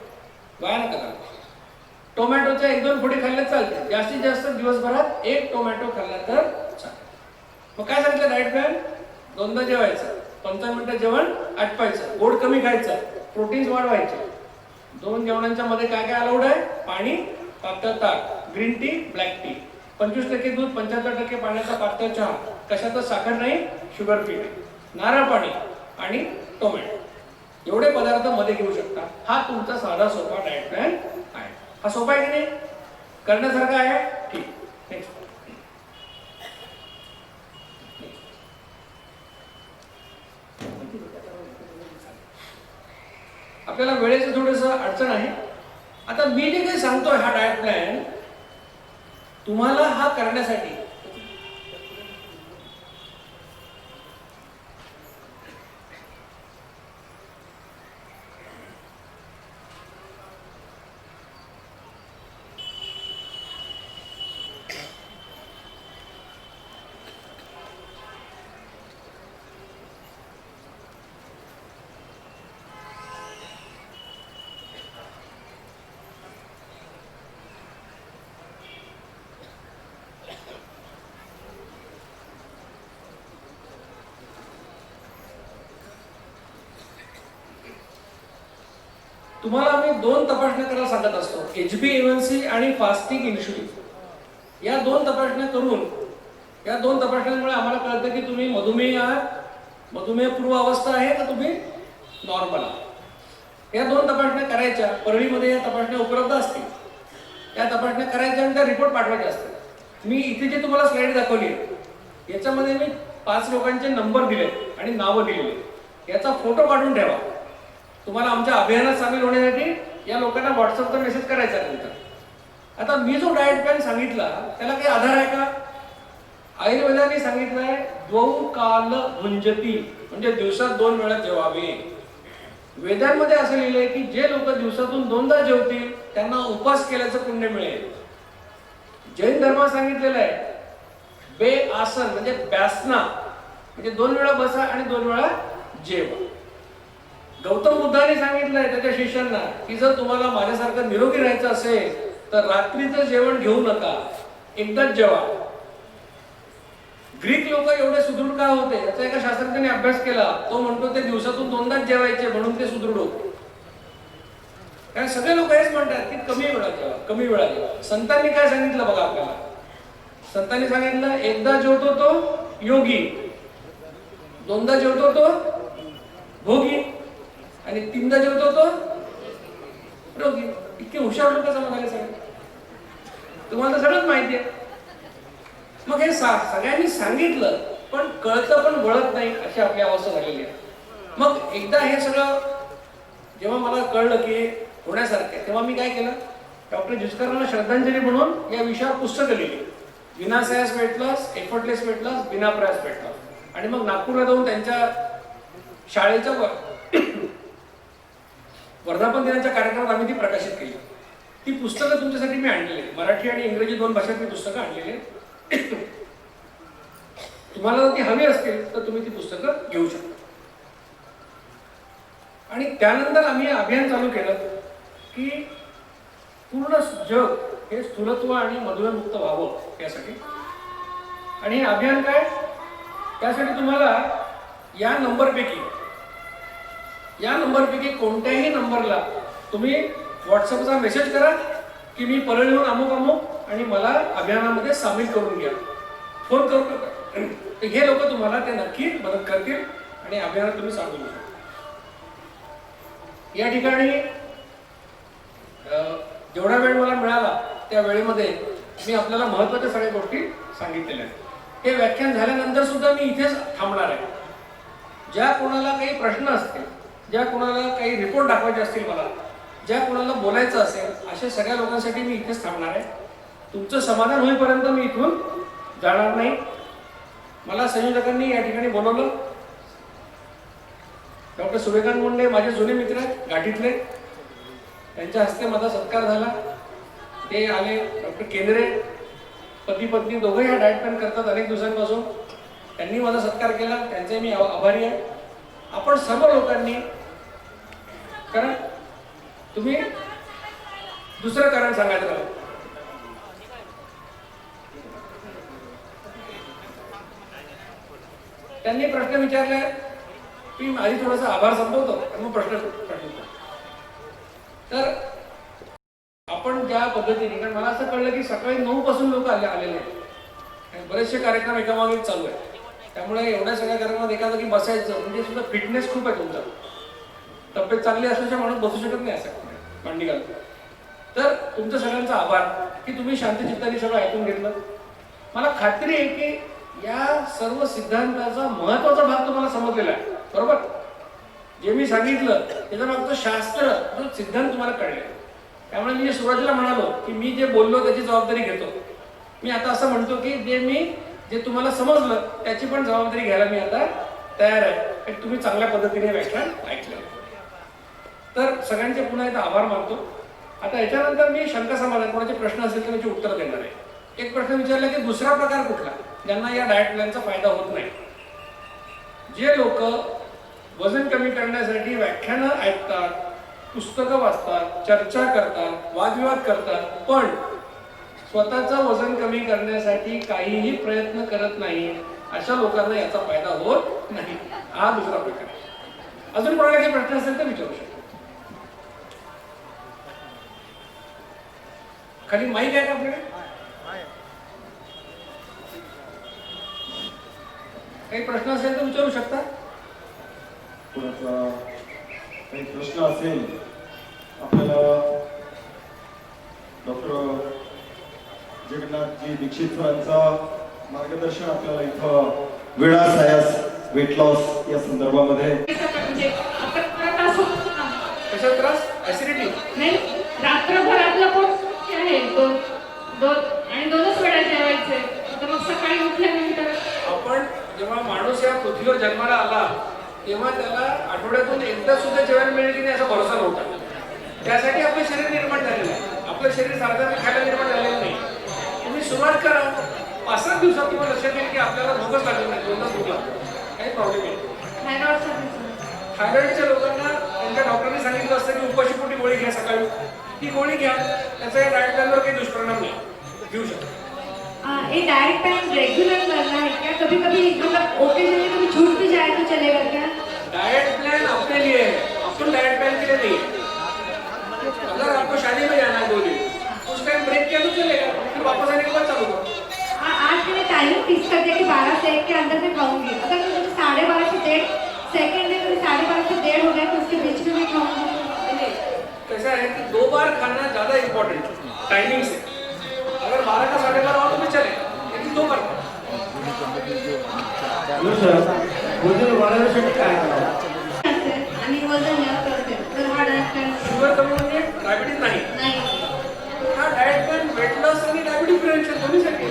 वाया नका घालू. टोमॅटोच्या 1-2 फोडी खाल्ल्या चालते. जास्तीत जास्त दिवसभरात 1 टोमॅटो खाल्ला तर चालेल. मग काय सांगितलं डाएट प्लॅन? 2दा जेवायचं, 15 मिनिटं जेवण आटपायचं, गोड कमी खायचं, प्रोटीन्स वाढवायचे. 2 जेवणांच्या मध्ये काय काय अलाउड आहे? पाणी, पातळ ताक, ग्रीन टी, ब्लॅक टी, 25% दूध, 75% पाण्याचा पातळ चहा, कशातच साखर नाही, शुगर फ्री नाही, नारळ पाणी आणि टोमॅटो. एवढे पदार्थ मध्ये घेऊ शकता. हा तुमचा साधा सोपा डाएट प्लॅन आहे. हा सोपा आहे की नाही? करण्यासारखा आहे? ठीक. नेक्स्ट. आपल्याला वेळेचं थोडंसं अडचण आहे. आता मी जे काही सांगतोय हा डाएट प्लॅन, तुम्हाला हा करण्यासाठी तुम्हाला आम्ही 2 तपासण्या करायला सांगत असतो, HbA1c आणि फास्टिंग इन्शुलिन. या 2 तपासण्या करून, या 2 तपासण्यांमुळे आम्हाला कळतं की तुम्ही मधुमेह आहात, मधुमेह पूर्व अवस्था आहे का तुम्ही नॉर्मल आहात. या 2 तपासण्या करायच्या. परळीमध्ये या तपासण्या उपलब्ध असतील. त्या तपासण्या करायच्या आणि त्या रिपोर्ट पाठवायचे असतात. मी इथे जे तुम्हाला स्लाइड दाखवली आहे याच्यामध्ये मी 5 लोकांचे नंबर दिले आणि नावं दिलेली. याचा फोटो काढून ठेवा. तुम्हाला आमच्या अभियानात सामील होण्यासाठी या लोकांना व्हॉट्सअपचा मेसेज करायचा नंतर. आता मी जो डाएट प्लॅन सांगितला त्याला काही आधार आहे का? आयुर्वेदाने सांगितलंय द्वौ काल भुंजती, म्हणजे दिवसात 2 वेळा जेवावे. वेदांमध्ये असं लिहिलंय की जे लोक दिवसातून 2दा जेवतील त्यांना उपवास केल्याचं पुण्य मिळेल. जैन धर्मात सांगितलेलं आहे बे आसन म्हणजे ब्यासना, म्हणजे 2 वेळा बसा आणि 2 वेळा जेवा. गौतम बुद्धाने सांगितलंय त्याच्या शिष्यांना की जर तुम्हाला माझ्यासारखं निरोगी राहायचं असेल तर रात्रीचं जेवण घेऊ नका, एकदाच जेवा. ग्रीक लोक एवढे सुदृढ का होते याचा एका शास्त्रज्ञाने अभ्यास केला. तो म्हणतो ते दिवसातून 2दाच जेवायचे म्हणून ते सुदृढ होते. कारण सगळे लोक हेच म्हणतात की कमी वेळा जेवा, कमी वेळा जेवा. संतांनी काय सांगितलं बघा आपल्याला? संतांनी सांगितलं एकदा जेवतो तो योगी, 2दा जेवतो तो भोगी आणि 3दा जेवतो तो रोगी. इतके हुशार लोक म्हणाले सगळे. तुम्हाला तर सगळंच माहिती आहे. मग हे सगळ्यांनी सांगितलं पण कळतं पण वळत नाही अशी आपली अवस्था झालेली आहे. मग एकदा हे सगळं जेव्हा मला कळलं की होण्यासारखं आहे तेव्हा मी काय केलं, डॉक्टर जिचकरांना श्रद्धांजली म्हणून या विषयावर पुस्तकं लिहिली. विनासायास weight loss, effortless weight loss, बिना प्रयास वेट लॉस. आणि मग नागपूरला जाऊन त्यांच्या शाळेच्या वर्धापन दिनाच्या कार्यक्रमात आम्ही ती प्रकाशित केली. ती पुस्तकं तुमच्यासाठी मी आणलेली आहेत. मराठी आणि इंग्रजी 2 भाषेत मी पुस्तकं आणलेली आहेत. तुम्हाला जर ती हवी असतील तर तुम्ही ती पुस्तकं घेऊ शकता. आणि त्यानंतर आम्ही अभियान चालू केलं की पूर्ण जग हे स्थूलत्व आणि मधुमेहमुक्त व्हावं यासाठी. आणि हे अभियान काय? त्यासाठी तुम्हाला या नंबरपैकी कोणत्याही नंबरला तुम्ही व्हॉट्सअपचा मेसेज करा की मी परळीहून अमुक अमुक आणि मला अभियानामध्ये सामील करून घ्या. फोन करू नका. हे लोक तुम्हाला ते नक्की मदत करतील आणि अभियानात तुम्ही सामील होऊ शकता. या ठिकाणी जेवढा वेळ मला मिळाला त्या वेळेमध्ये मी आपल्याला महत्त्वाच्या सगळ्या गोष्टी सांगितलेल्या आहेत. हे व्याख्यान झाल्यानंतर सुद्धा मी इथेच थांबणार आहे. ज्या कोणाला काही प्रश्न असतील, ज्या कोणाला काही रिपोर्ट दाखवायचे असतील, मला ज्या कोणाला बोलायचं असेल, अशा सगळ्या लोकांसाठी मी इथेच थांबणार आहे. तुमचं समाधान होईपर्यंत मी इथून जाणार नाही. मला संयोजकांनी या ठिकाणी बोलवलं. डॉक्टर सूर्यकांत मुंडे माझे जुने मित्र आहेत गाठीतले, त्यांच्या हस्ते माझा सत्कार झाला. ते आले. डॉक्टर केंद्रे पती पत्नी दोघंही हा डाएट प्लॅन करतात अनेक दिवसांपासून, त्यांनी माझा सत्कार केला, त्यांचे मी आभारी आहे. आपण सर्व लोकांनी, कारण तुम्ही दुसरं कारण सांगायचं राहिलं. त्यांनी प्रश्न विचारले, मी माझी थोडासा आभार संपवतो आणि मग प्रश्न तर आपण ज्या पद्धतीने, कारण मला असं कळलं की सकाळी 9 पासून लोक आलेले आहेत. बरेचसे कार्यक्रम एकामागे चालू आहेत. त्यामुळे एवढ्या सगळ्या कार्यक्रमात एका जागी बसायचं म्हणजे सुद्धा फिटनेस खूप आहे तुमचा. तब्येत चांगली असल्याच्या माणूस बसू शकत नाही असं मांडी घालतो. तर तुमचं सगळ्यांचा आभार की तुम्ही शांतचित्ताने सगळं ऐकून घेतलं. मला खात्री आहे की या सर्व सिद्धांताचा महत्वाचा भाग तुम्हाला समजलेला आहे. बरोबर, जे मी सांगितलं त्याच्या मागचं शास्त्र, जो सिद्धांत तुम्हाला कळले. त्यामुळे मी सुरुवातीला म्हणालो की मी जे बोललो त्याची जबाबदारी घेतो. मी आता असं म्हणतो की जे तुम्हाला समजलं त्याची पण जबाबदारी घ्यायला मी आता तयार आहे. तुम्ही चांगल्या पद्धतीने व्याख्यान ऐकलं. तर सगळ्यांचे पुन्हा एकदा आभार मानतो. आता याच्यानंतर मी शंका समाधान, कोणाचे प्रश्न असेल तर त्याची उत्तर देणार आहे. एक प्रश्न विचारला की दुसरा प्रकार कुठला, ज्यांना या डाएट प्लॅनचा फायदा होत नाही. जे लोक वजन कमी करण्यासाठी व्याख्यानं ऐकतात, पुस्तकं वाचतात, चर्चा करतात, वादविवाद करतात, पण स्वतःचं वजन कमी करण्यासाठी काहीही प्रयत्न करत नाही, अशा लोकांना याचा फायदा होत नाही. हा दुसरा प्रकार आहे. अजून कोणाला काही प्रश्न असेल तर विचारू शकतो. खाली माईक आहे का आपल्याकडे? काही प्रश्न असेल तर विचारू शकता. कोणाचा काही प्रश्न असेल आपल्याला डॉक्टर जगन्नाथजी दीक्षित सरांचा मार्गदर्शन आपल्याला इथं विळासायास वेट लॉस या संदर्भामध्ये. कशा त्रास? ऍसिडिटी नाही, रात्रभर आपलं पोट आहे, दोनच वेळा जेवायचे. तर मग सकाळी उठल्यानंतर आपण जेव्हा माणूस या पृथ्वीवर जन्माला आला तेव्हा त्याला आठवड्यातून एकदा सुद्धा जेवण मिळेल की नाही असा भरोसा नव्हता. त्यासाठी आपलं शरीर निर्माण झालेलं आहे. आपलं शरीर सारखं खायला निर्माण झालेलं नाही. तुम्ही सुरुवात करा, 5-7 दिवसात तुम्हाला लक्षात येईल की आपल्याला भूकच लागली नाही, दोनच भूक लागतो, काही प्रॉब्लेम नाही. थायरॉइडच्या लोकांना त्यांच्या डॉक्टरने सांगितलं असतं की उपाशीपोटी गोळी घ्या सकाळी. ती गोळी घ्या, त्याचा या डाएट प्लॅनवर काही दुष्परिणाम नाही, घेऊ शकतो. ये डाइट प्लान रेगुलर करना है क्या? कभी कभी मतलब ओकेजनली कभी छूट भी जाए तो चलेगा क्या? डाइट प्लान अपने लिए है, अपन डाइट प्लान के लिए नहीं है. अगर आपको शादी में जाना है 2 दिन, उस टाइम ब्रेक किया तो चलेगा, फिर वापस आने के बाद चालू करो. आज मैंने टाइम फिक्स कर दिया कि 12 से 1 के अंदर में खाऊंगी. अगर मुझे 12:30 से 1:30 सेकंड में मुझे 12:30 से 1:30 हो गया तो उसके बीच में मैं खाऊंगी. कैसा है कि 2 बार खाना ज्यादा इम्पोर्टेंट टाइमिंग से. अगर 12 का 12:30 हो तो भी चलेगा, लेकिन 2 बार वजन वाढवण्यासाठी काय करावं? आणि वजन जास्त असेल तर हा डाएट प्लान शुगर कमी म्हणजे डायबिटीज नाही. नाही. हा डाएट प्लान वेट लॉस आणि डायबिटीज प्रिव्हेंशन दोन्हीसाठी.